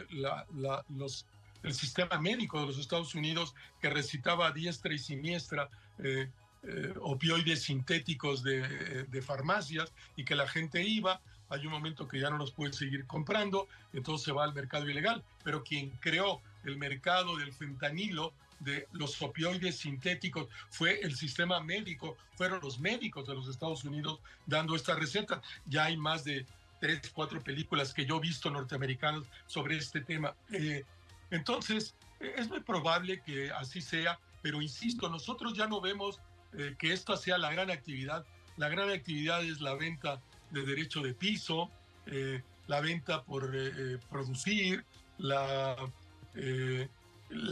sistema médico de los Estados Unidos, que recitaba a diestra y siniestra opioides sintéticos de farmacias y que la gente iba. Hay un momento que ya no los puede seguir comprando, entonces se va al mercado ilegal. Pero quien creó el mercado del fentanilo, de los opioides sintéticos, fue el sistema médico, fueron los médicos de los Estados Unidos dando esta receta. Ya hay más de 3, 4 películas que yo he visto norteamericanas sobre este tema. Entonces, es muy probable que así sea, pero insisto, nosotros ya no vemos que esta sea la gran actividad. La gran actividad es la venta de derecho de piso, la venta por producir, la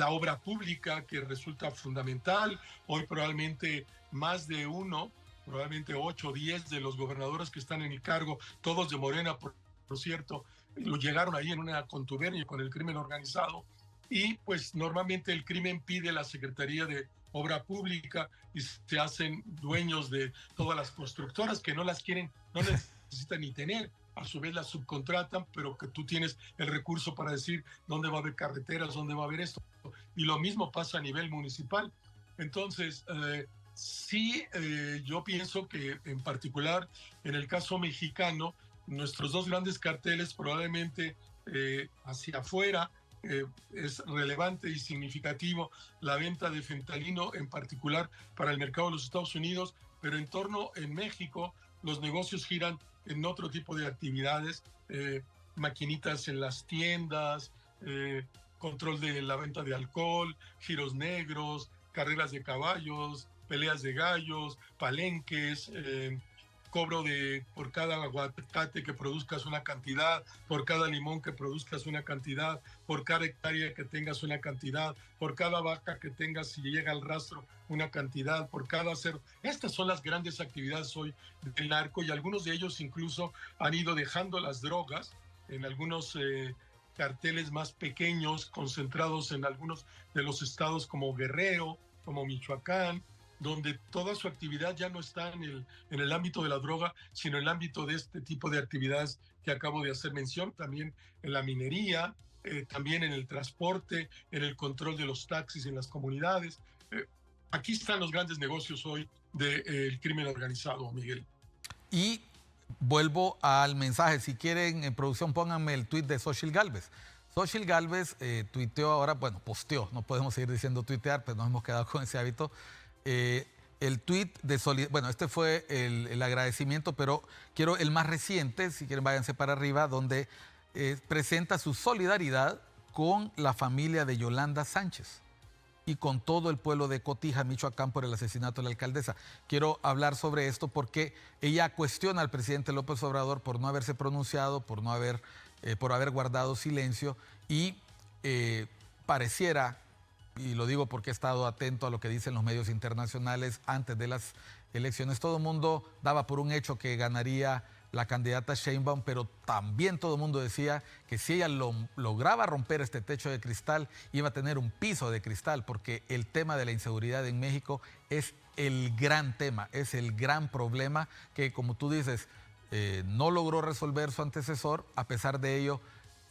obra pública que resulta fundamental. Hoy probablemente más de uno, probablemente 8 o 10 de los gobernadores que están en el cargo, todos de Morena, por cierto, lo llegaron ahí en una contubernio con el crimen organizado. Y pues normalmente el crimen pide la Secretaría de Obra Pública y se hacen dueños de todas las constructoras que no las quieren, no necesitan ni tener. A su vez las subcontratan, pero que tú tienes el recurso para decir dónde va a haber carreteras, dónde va a haber esto. Y lo mismo pasa a nivel municipal. Entonces, sí, yo pienso que en particular en el caso mexicano, nuestros dos grandes carteles probablemente hacia afuera es relevante y significativo la venta de fentanilo, en particular para el mercado de los Estados Unidos, pero en México los negocios giran en otro tipo de actividades, maquinitas en las tiendas, control de la venta de alcohol, giros negros, carreras de caballos, peleas de gallos, palenques, cobro por cada aguacate que produzcas una cantidad, por cada limón que produzcas una cantidad, por cada hectárea que tengas una cantidad, por cada vaca que tengas si llega al rastro una cantidad, por cada cerdo. Estas son las grandes actividades hoy del narco y algunos de ellos incluso han ido dejando las drogas en algunos carteles más pequeños, concentrados en algunos de los estados como Guerrero, como Michoacán, donde toda su actividad ya no está en el ámbito de la droga, sino en el ámbito de este tipo de actividades que acabo de hacer mención, también en la minería, también en el transporte, en el control de los taxis en las comunidades. Aquí están los grandes negocios hoy del crimen organizado, Miguel. Y vuelvo al mensaje, si quieren en producción pónganme el tuit de Xochitl Gálvez. Xochitl Gálvez tuiteó ahora, bueno, posteó, no podemos seguir diciendo tuitear, pero nos hemos quedado con ese hábito. El tuit de solidaridad, bueno, este fue el agradecimiento, pero quiero el más reciente, si quieren váyanse para arriba, donde presenta su solidaridad con la familia de Yolanda Sánchez y con todo el pueblo de Cotija, Michoacán, por el asesinato de la alcaldesa. Quiero hablar sobre esto porque ella cuestiona al presidente López Obrador por no haberse pronunciado, por haber guardado silencio y pareciera, y lo digo porque he estado atento a lo que dicen los medios internacionales antes de las elecciones, todo el mundo daba por un hecho que ganaría la candidata Sheinbaum, pero también todo el mundo decía que si ella lograba romper este techo de cristal, iba a tener un piso de cristal, porque el tema de la inseguridad en México es el gran tema, es el gran problema que, como tú dices, no logró resolver su antecesor. A pesar de ello,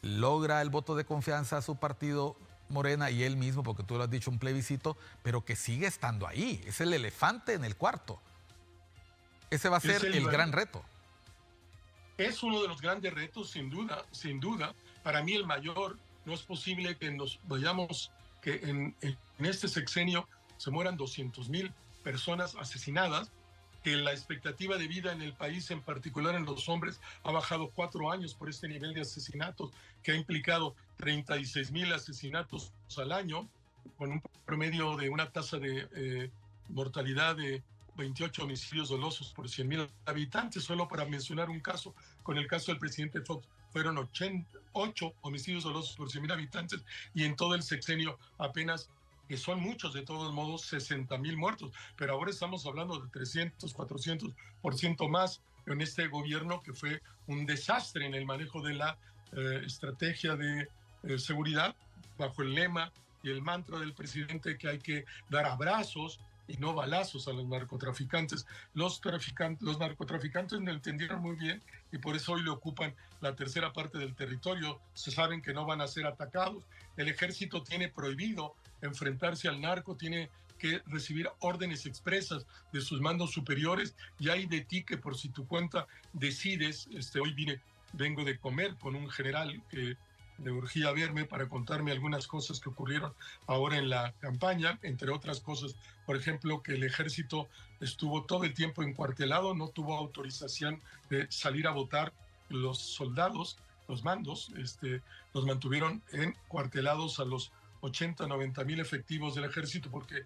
logra el voto de confianza a su partido Morena y él mismo, porque tú lo has dicho, un plebiscito, pero que sigue estando ahí. Es el elefante en el cuarto. Ese va a ser el gran reto. Es uno de los grandes retos, sin duda, sin duda. Para mí el mayor. No es posible que nos vayamos, que en este sexenio se mueran 200,000 personas asesinadas, que la expectativa de vida en el país, en particular en los hombres, ha bajado 4 años por este nivel de asesinatos, que ha implicado 36,000 asesinatos al año, con un promedio de una tasa de mortalidad de 28 homicidios dolosos por 100,000 habitantes. Solo para mencionar un caso, con el caso del presidente Fox, fueron 8 homicidios dolosos por 100,000 habitantes y en todo el sexenio apenas, que son muchos de todos modos, 60,000 muertos. Pero ahora estamos hablando de 300, 400% más en este gobierno, que fue un desastre en el manejo de la estrategia de seguridad, bajo el lema y el mantra del presidente que hay que dar abrazos y no balazos a los narcotraficantes. Los narcotraficantes lo entendieron muy bien y por eso hoy le ocupan la tercera parte del territorio. Se saben que no van a ser atacados. El ejército tiene prohibido enfrentarse al narco, tiene que recibir órdenes expresas de sus mandos superiores, y hay de ti que por si tu cuenta decides. Hoy vengo de comer con un general que le urgía verme para contarme algunas cosas que ocurrieron ahora en la campaña, entre otras cosas, por ejemplo, que el ejército estuvo todo el tiempo encuartelado, no tuvo autorización de salir a votar los soldados, los mandos, los mantuvieron cuartelados a los 80, 90 mil efectivos del ejército, porque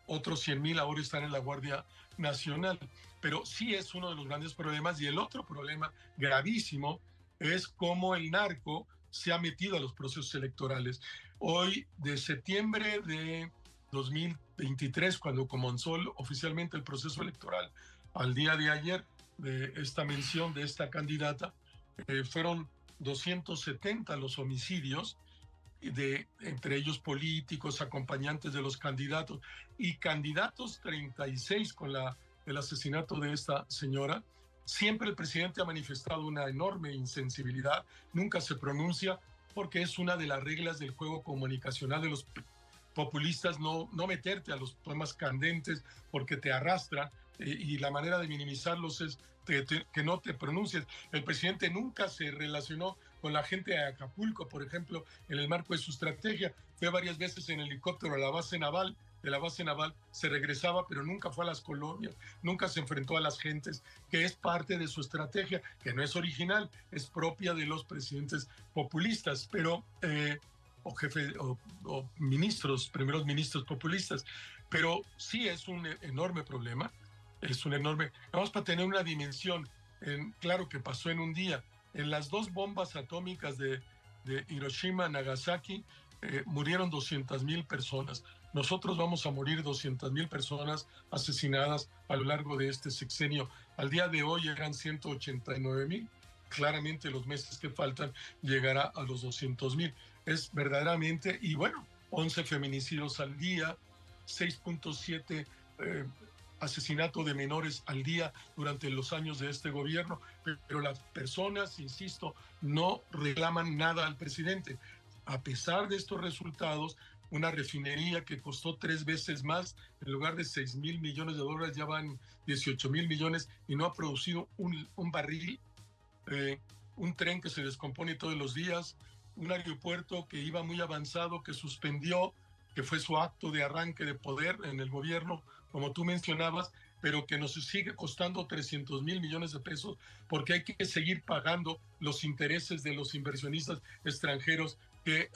otros 100 mil ahora están en la Guardia Nacional. Pero sí es uno de los grandes problemas. Y el otro problema gravísimo es cómo el narco se ha metido a los procesos electorales. Hoy, de septiembre de 2023, cuando comenzó oficialmente el proceso electoral, al día de ayer, de esta mención de esta candidata, fueron 270 los homicidios, entre ellos políticos, acompañantes de los candidatos, y candidatos 36 con el asesinato de esta señora. Siempre el presidente ha manifestado una enorme insensibilidad, nunca se pronuncia, porque es una de las reglas del juego comunicacional de los populistas, no meterte a los temas candentes porque te arrastra, y la manera de minimizarlos es que no te pronuncies. El presidente nunca se relacionó con la gente de Acapulco, por ejemplo, en el marco de su estrategia. Fue varias veces en helicóptero a la base naval, de la base naval se regresaba, pero nunca fue a las colonias, nunca se enfrentó a las gentes, que es parte de su estrategia, que no es original, es propia de los presidentes populistas, pero o ministros, primeros ministros populistas. Pero sí es un enorme problema, es un enorme, vamos para tener una dimensión, claro que pasó en un día. En las dos bombas atómicas de Hiroshima, Nagasaki, murieron 200,000 personas. Nosotros vamos a morir 200,000 personas asesinadas a lo largo de este sexenio. Al día de hoy eran 189,000. Claramente los meses que faltan llegará a los 200,000. Es verdaderamente, y bueno, 11 feminicidios al día, 6.7 asesinato de menores al día durante los años de este gobierno, pero las personas, insisto, no reclaman nada al presidente. A pesar de estos resultados, una refinería que costó 3 veces más, en lugar de 6,000 millones de dólares, ya van 18,000 millones y no ha producido un barril, un tren que se descompone todos los días, un aeropuerto que iba muy avanzado, que suspendió, que fue su acto de arranque de poder en el gobierno, como tú mencionabas, pero que nos sigue costando 300,000 millones de pesos, porque hay que seguir pagando los intereses de los inversionistas extranjeros que...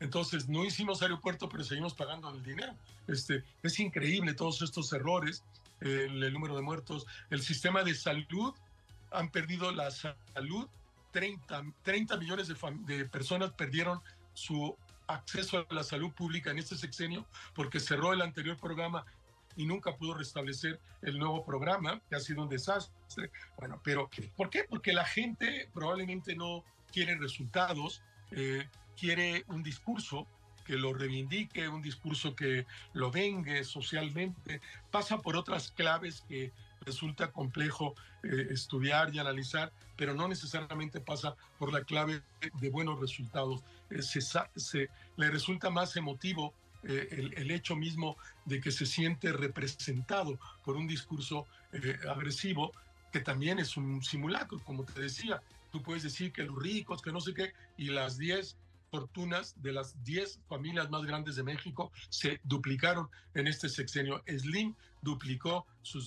entonces, no hicimos aeropuerto, pero seguimos pagando el dinero. Es increíble todos estos errores, el número de muertos, el sistema de salud, han perdido la salud, 30 millones de personas perdieron su acceso a la salud pública en este sexenio porque cerró el anterior programa y nunca pudo restablecer el nuevo programa, que ha sido un desastre. Bueno, pero ¿por qué? Porque la gente probablemente no quiere resultados, quiere un discurso que lo reivindique, un discurso que lo vengue socialmente, pasa por otras claves que resulta complejo estudiar y analizar, pero no necesariamente pasa por la clave de buenos resultados. Le resulta más emotivo el hecho mismo de que se siente representado por un discurso agresivo, que también es un simulacro, como te decía. Tú puedes decir que los ricos, que no sé qué, y las 10 fortunas de las 10 familias más grandes de México se duplicaron en este sexenio. Slim duplicó su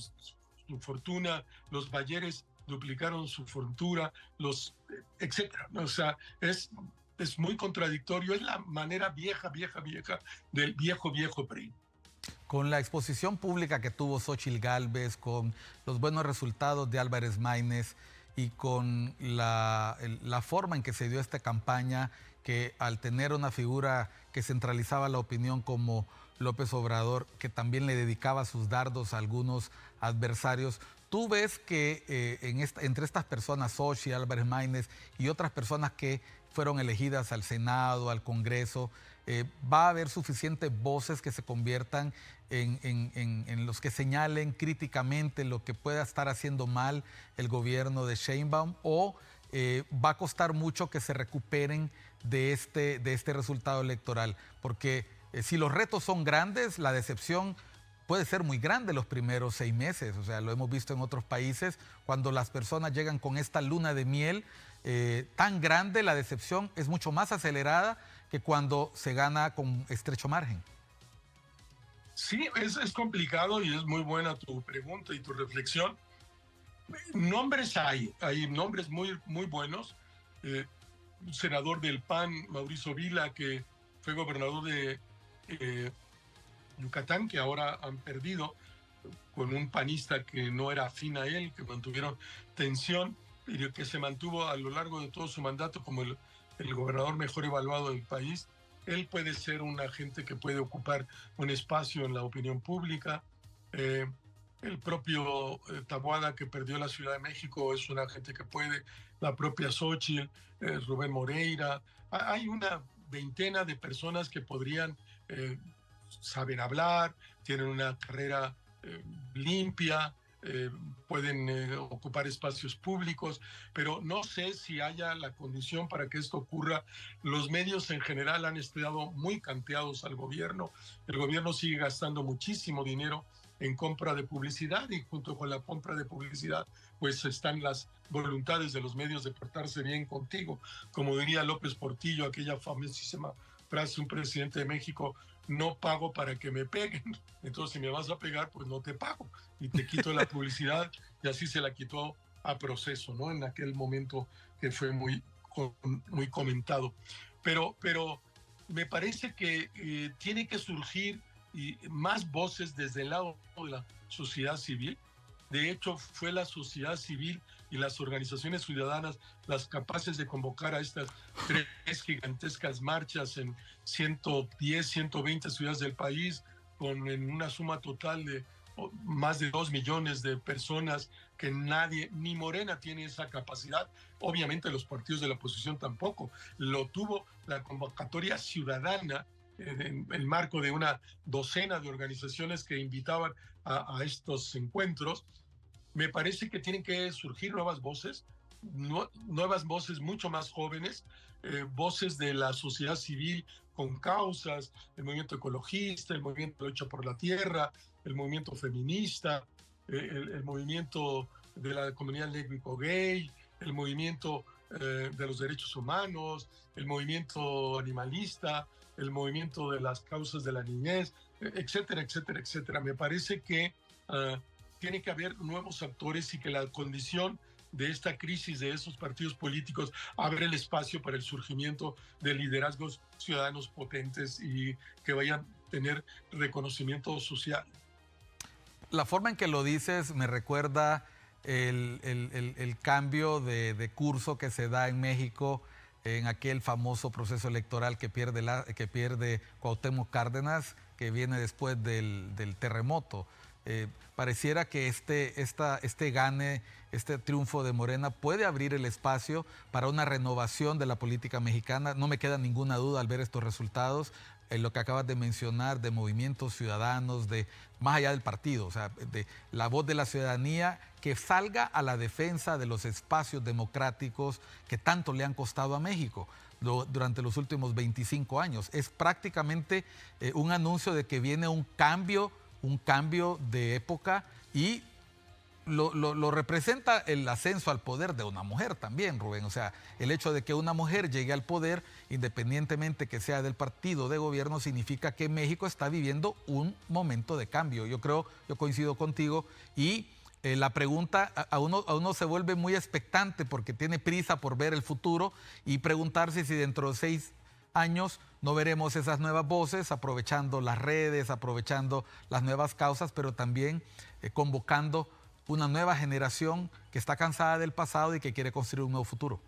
fortuna, los Balleres duplicaron su fortuna, etcétera. O sea, es muy contradictorio, es la manera vieja del viejo PRI. Con la exposición pública que tuvo Xóchitl Gálvez, con los buenos resultados de Álvarez Maínez y con la forma en que se dio esta campaña, que al tener una figura que centralizaba la opinión como López Obrador, que también le dedicaba sus dardos a algunos adversarios, ¿tú ves que entre estas personas, Xóchitl, Álvarez Maínez y otras personas que fueron elegidas al Senado, al Congreso, va a haber suficientes voces que se conviertan en los que señalen críticamente lo que pueda estar haciendo mal el gobierno de Sheinbaum, o va a costar mucho que se recuperen de este resultado electoral? Porque si los retos son grandes, la decepción puede ser muy grande los primeros 6 meses. O sea, lo hemos visto en otros países, cuando las personas llegan con esta luna de miel tan grande, la decepción es mucho más acelerada que cuando se gana con estrecho margen. Sí, es complicado y es muy buena tu pregunta y tu reflexión. Nombres hay nombres muy, muy buenos. Un senador del PAN, Mauricio Vila, que fue gobernador de eh, Yucatán, que ahora han perdido con un panista que no era afín a él, que mantuvieron tensión, pero que se mantuvo a lo largo de todo su mandato como el gobernador mejor evaluado del país. Él puede ser un agente que puede ocupar un espacio en la opinión pública. Eh, el propio Taboada, que perdió la Ciudad de México, es un agente que puede. La propia Xochitl, Rubén Moreira. Hay una veintena de personas que podrían saber hablar, tienen una carrera limpia, eh, pueden ocupar espacios públicos, pero no sé si haya la condición para que esto ocurra. Los medios en general han estado muy canteados al gobierno. El gobierno sigue gastando muchísimo dinero en compra de publicidad, y junto con la compra de publicidad pues están las voluntades de los medios de portarse bien contigo. Como diría López Portillo, aquella famosísima frase de un presidente de México: no pago para que me peguen. Entonces, si me vas a pegar, pues no te pago y te quito la publicidad. Y así se la quitó a Proceso, ¿no? En aquel momento que fue muy comentado. Pero me parece que tiene que surgir más voces desde el lado de la sociedad civil. De hecho, fue la sociedad civil y las organizaciones ciudadanas las capaces de convocar a estas 3 gigantescas marchas en 110, 120 ciudades del país, en una suma total de más de 2 millones de personas, que nadie, ni Morena tiene esa capacidad. Obviamente los partidos de la oposición tampoco. Lo tuvo la convocatoria ciudadana en el marco de una docena de organizaciones que invitaban a estos encuentros. Me parece que tienen que surgir nuevas voces, nuevas voces mucho más jóvenes, voces de la sociedad civil con causas, el movimiento ecologista, el movimiento de lucha por la tierra, el movimiento feminista, el movimiento de la comunidad lésbico-gay, el movimiento de los derechos humanos, el movimiento animalista, el movimiento de las causas de la niñez, etcétera, etcétera, etcétera. Me parece que tiene que haber nuevos actores, y que la condición de esta crisis de esos partidos políticos abre el espacio para el surgimiento de liderazgos ciudadanos potentes y que vayan a tener reconocimiento social. La forma en que lo dices me recuerda el cambio de curso que se da en México en aquel famoso proceso electoral que pierde Cuauhtémoc Cárdenas, que viene después del terremoto. Pareciera que este triunfo de Morena puede abrir el espacio para una renovación de la política mexicana. No me queda ninguna duda al ver estos resultados, en lo que acabas de mencionar, de movimientos ciudadanos, de más allá del partido, o sea, de la voz de la ciudadanía que salga a la defensa de los espacios democráticos que tanto le han costado a México durante los últimos 25 años. Es prácticamente un anuncio de que viene un cambio de época, y lo representa el ascenso al poder de una mujer también, Rubén. O sea, el hecho de que una mujer llegue al poder, independientemente que sea del partido de gobierno, significa que México está viviendo un momento de cambio. Yo coincido contigo, y la pregunta a uno se vuelve muy expectante porque tiene prisa por ver el futuro y preguntarse si dentro de 6 años no veremos esas nuevas voces, aprovechando las redes, aprovechando las nuevas causas, pero también convocando una nueva generación que está cansada del pasado y que quiere construir un nuevo futuro.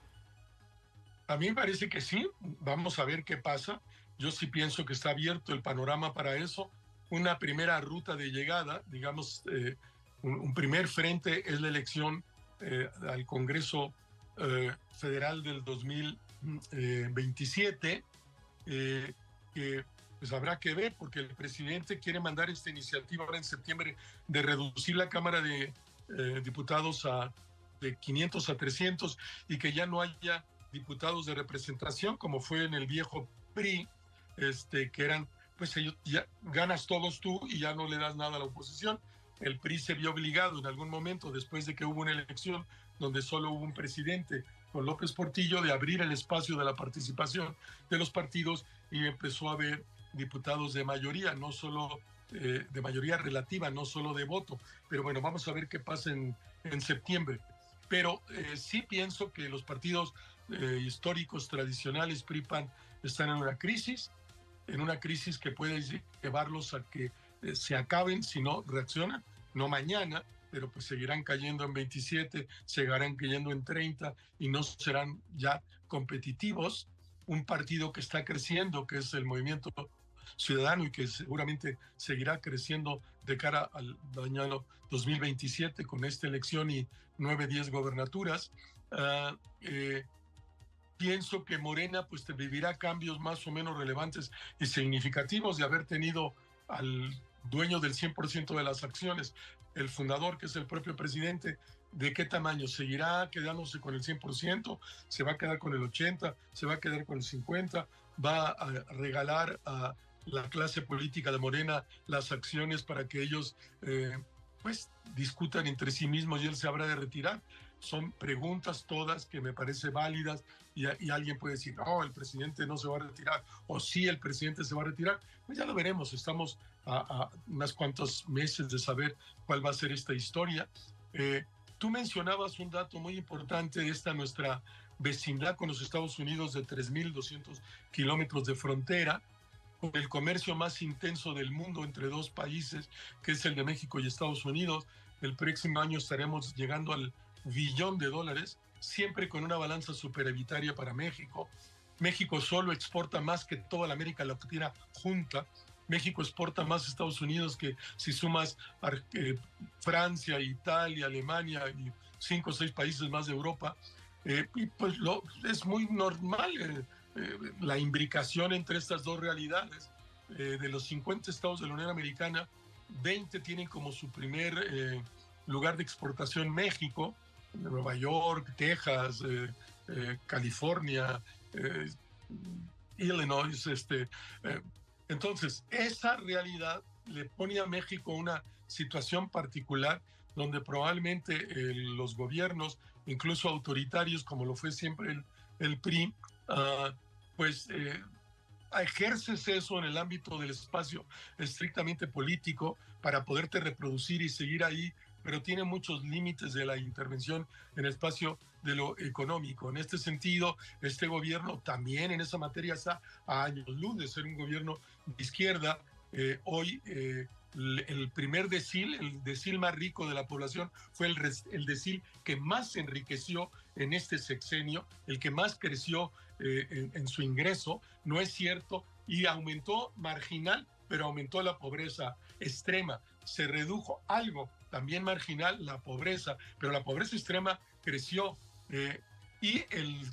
A mí me parece que sí, vamos a ver qué pasa. Yo sí pienso que está abierto el panorama para eso. Una primera ruta de llegada, digamos, un primer frente es la elección al Congreso Federal del 2027, que pues habrá que ver, porque el presidente quiere mandar esta iniciativa ahora en septiembre de reducir la Cámara de Diputados de 500 a 300, y que ya no haya diputados de representación como fue en el viejo PRI, que eran, pues ellos, ya ganas todos tú y ya no le das nada a la oposición. El PRI se vio obligado en algún momento, después de que hubo una elección donde solo hubo un presidente, con López Portillo, de abrir el espacio de la participación de los partidos, y empezó a haber diputados de mayoría, no solo de mayoría relativa, no solo de voto. Pero bueno, vamos a ver qué pasa en septiembre. Pero sí pienso que los partidos históricos, tradicionales, PRI-PAN, están en una crisis que puede llevarlos a que se acaben si no reaccionan, no mañana, pero pues seguirán cayendo en 27, seguirán cayendo en 30 y no serán ya competitivos. Un partido que está creciendo, que es el Movimiento Ciudadano y que seguramente seguirá creciendo de cara al año 2027 con esta elección y 9, 10 gobernaturas. Pienso que Morena pues vivirá cambios más o menos relevantes y significativos de haber tenido al dueño del 100% de las acciones, el fundador, que es el propio presidente. ¿De qué tamaño? ¿Seguirá quedándose con el 100%? ¿Se va a quedar con el 80%? ¿Se va a quedar con el 50%? ¿Va a regalar a la clase política de Morena las acciones para que ellos pues discutan entre sí mismos y él se habrá de retirar? Son preguntas todas que me parecen válidas y alguien puede decir, no, el presidente no se va a retirar, o sí, el presidente se va a retirar. Pues ya lo veremos, estamos a unos cuantos meses de saber cuál va a ser esta historia. Tú mencionabas un dato muy importante de esta nuestra vecindad con los Estados Unidos de 3.200 kilómetros de frontera, con el comercio más intenso del mundo entre dos países, que es el de México y Estados Unidos. El próximo año estaremos llegando al billón de dólares, siempre con una balanza superavitaria para México. México solo exporta más que toda la América Latina junta. México exporta más a Estados Unidos que si sumas Francia, Italia, Alemania y 5 o 6 países más de Europa. Y pues es muy normal la imbricación entre estas dos realidades. De los 50 estados de la Unión Americana, 20 tienen como su primer lugar de exportación México, Nueva York, Texas, California, Illinois. Entonces, esa realidad le pone a México una situación particular donde probablemente los gobiernos, incluso autoritarios, como lo fue siempre el PRI, pues ejerces eso en el ámbito del espacio estrictamente político para poderte reproducir y seguir ahí, pero tiene muchos límites de la intervención en el espacio de lo económico. En este sentido, este gobierno también en esa materia está a años luz de ser un gobierno de izquierda. Hoy el primer decil, el decil más rico de la población, fue el decil que más se enriqueció en este sexenio, el que más creció en su ingreso, no es cierto, y aumentó marginal, pero aumentó la pobreza extrema. Se redujo algo, también marginal, la pobreza, pero la pobreza extrema creció. Y el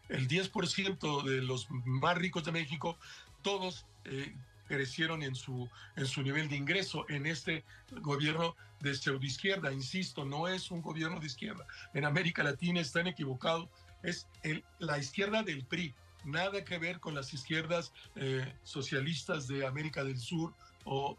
10% de los más ricos de México, todos crecieron en su nivel de ingreso en este gobierno de pseudoizquierda. Insisto, no es un gobierno de izquierda. En América Latina están equivocados. Es la izquierda del PRI, nada que ver con las izquierdas socialistas de América del Sur o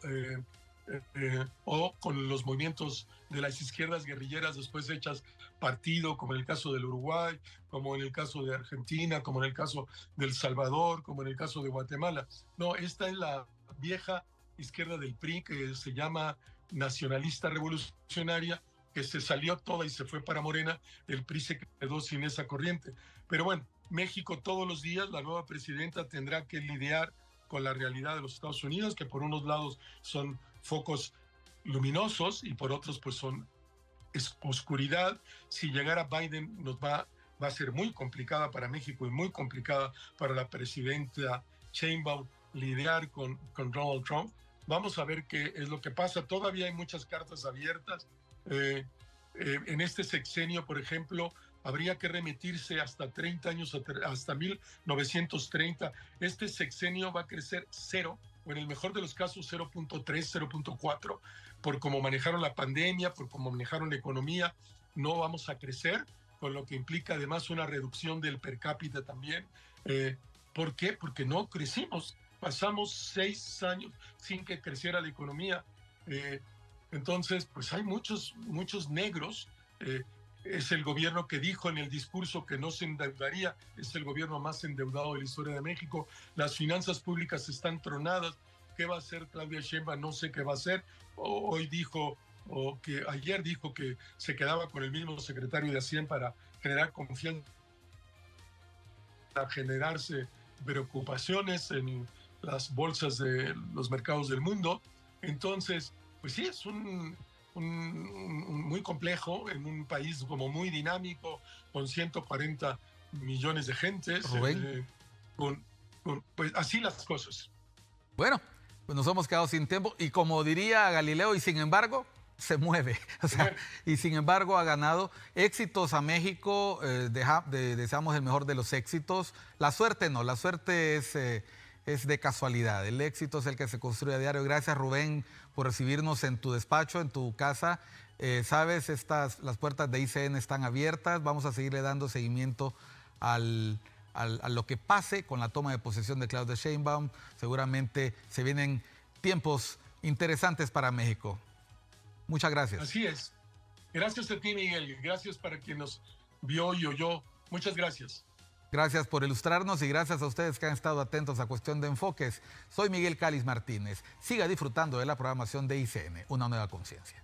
con los movimientos de las izquierdas guerrilleras después hechas partido, como en el caso del Uruguay, como en el caso de Argentina, como en el caso del Salvador, como en el caso de Guatemala. No, esta es la vieja izquierda del PRI, que se llama nacionalista revolucionaria, que se salió toda y se fue para Morena. El PRI se quedó sin esa corriente. Pero bueno, México todos los días, la nueva presidenta tendrá que lidiar con la realidad de los Estados Unidos, que por unos lados son focos luminosos y por otros pues son oscuridad. Si llegara Biden va a ser muy complicada para México y muy complicada para la presidenta Sheinbaum lidiar con Donald Trump. Vamos a ver qué es lo que pasa. Todavía hay muchas cartas abiertas. En este sexenio, por ejemplo, habría que remitirse hasta 30 años, hasta 1930. Este sexenio va a crecer cero, o en el mejor de los casos 0.3, 0.4, por cómo manejaron la pandemia, por cómo manejaron la economía. No vamos a crecer, con lo que implica además una reducción del per cápita también. ¿Por qué? Porque no crecimos. Pasamos 6 años sin que creciera la economía. Entonces, pues hay muchos negros. Es el gobierno que dijo en el discurso que no se endeudaría, es el gobierno más endeudado de la historia de México. Las finanzas públicas están tronadas. qué va a hacer Claudia Sheinbaum, no sé qué va a hacer. Hoy dijo, o que ayer dijo que se quedaba con el mismo secretario de Hacienda para generar confianza, para generarse preocupaciones en las bolsas de los mercados del mundo. Entonces, pues sí, es muy complejo en un país como muy dinámico, con 140 millones de gentes, Rubén. pues así las cosas. Bueno, pues nos hemos quedado sin tiempo y como diría Galileo, y sin embargo, se mueve. O sea, y sin embargo ha ganado. Éxitos a México, deseamos el mejor de los éxitos. La suerte no, la suerte es de casualidad. El éxito es el que se construye a diario. Gracias, Rubén, por recibirnos en tu despacho, en tu casa. Sabes, las puertas de ICN están abiertas. Vamos a seguirle dando seguimiento a lo que pase con la toma de posesión de Claudia Sheinbaum. Seguramente se vienen tiempos interesantes para México. Muchas gracias. Así es. Gracias a ti, Miguel. Gracias para quien nos vio y oyó. Muchas gracias. Gracias por ilustrarnos y gracias a ustedes que han estado atentos a Cuestión de Enfoques. Soy Miguel Cáliz Martínez. Siga disfrutando de la programación de ICN, Una Nueva Conciencia.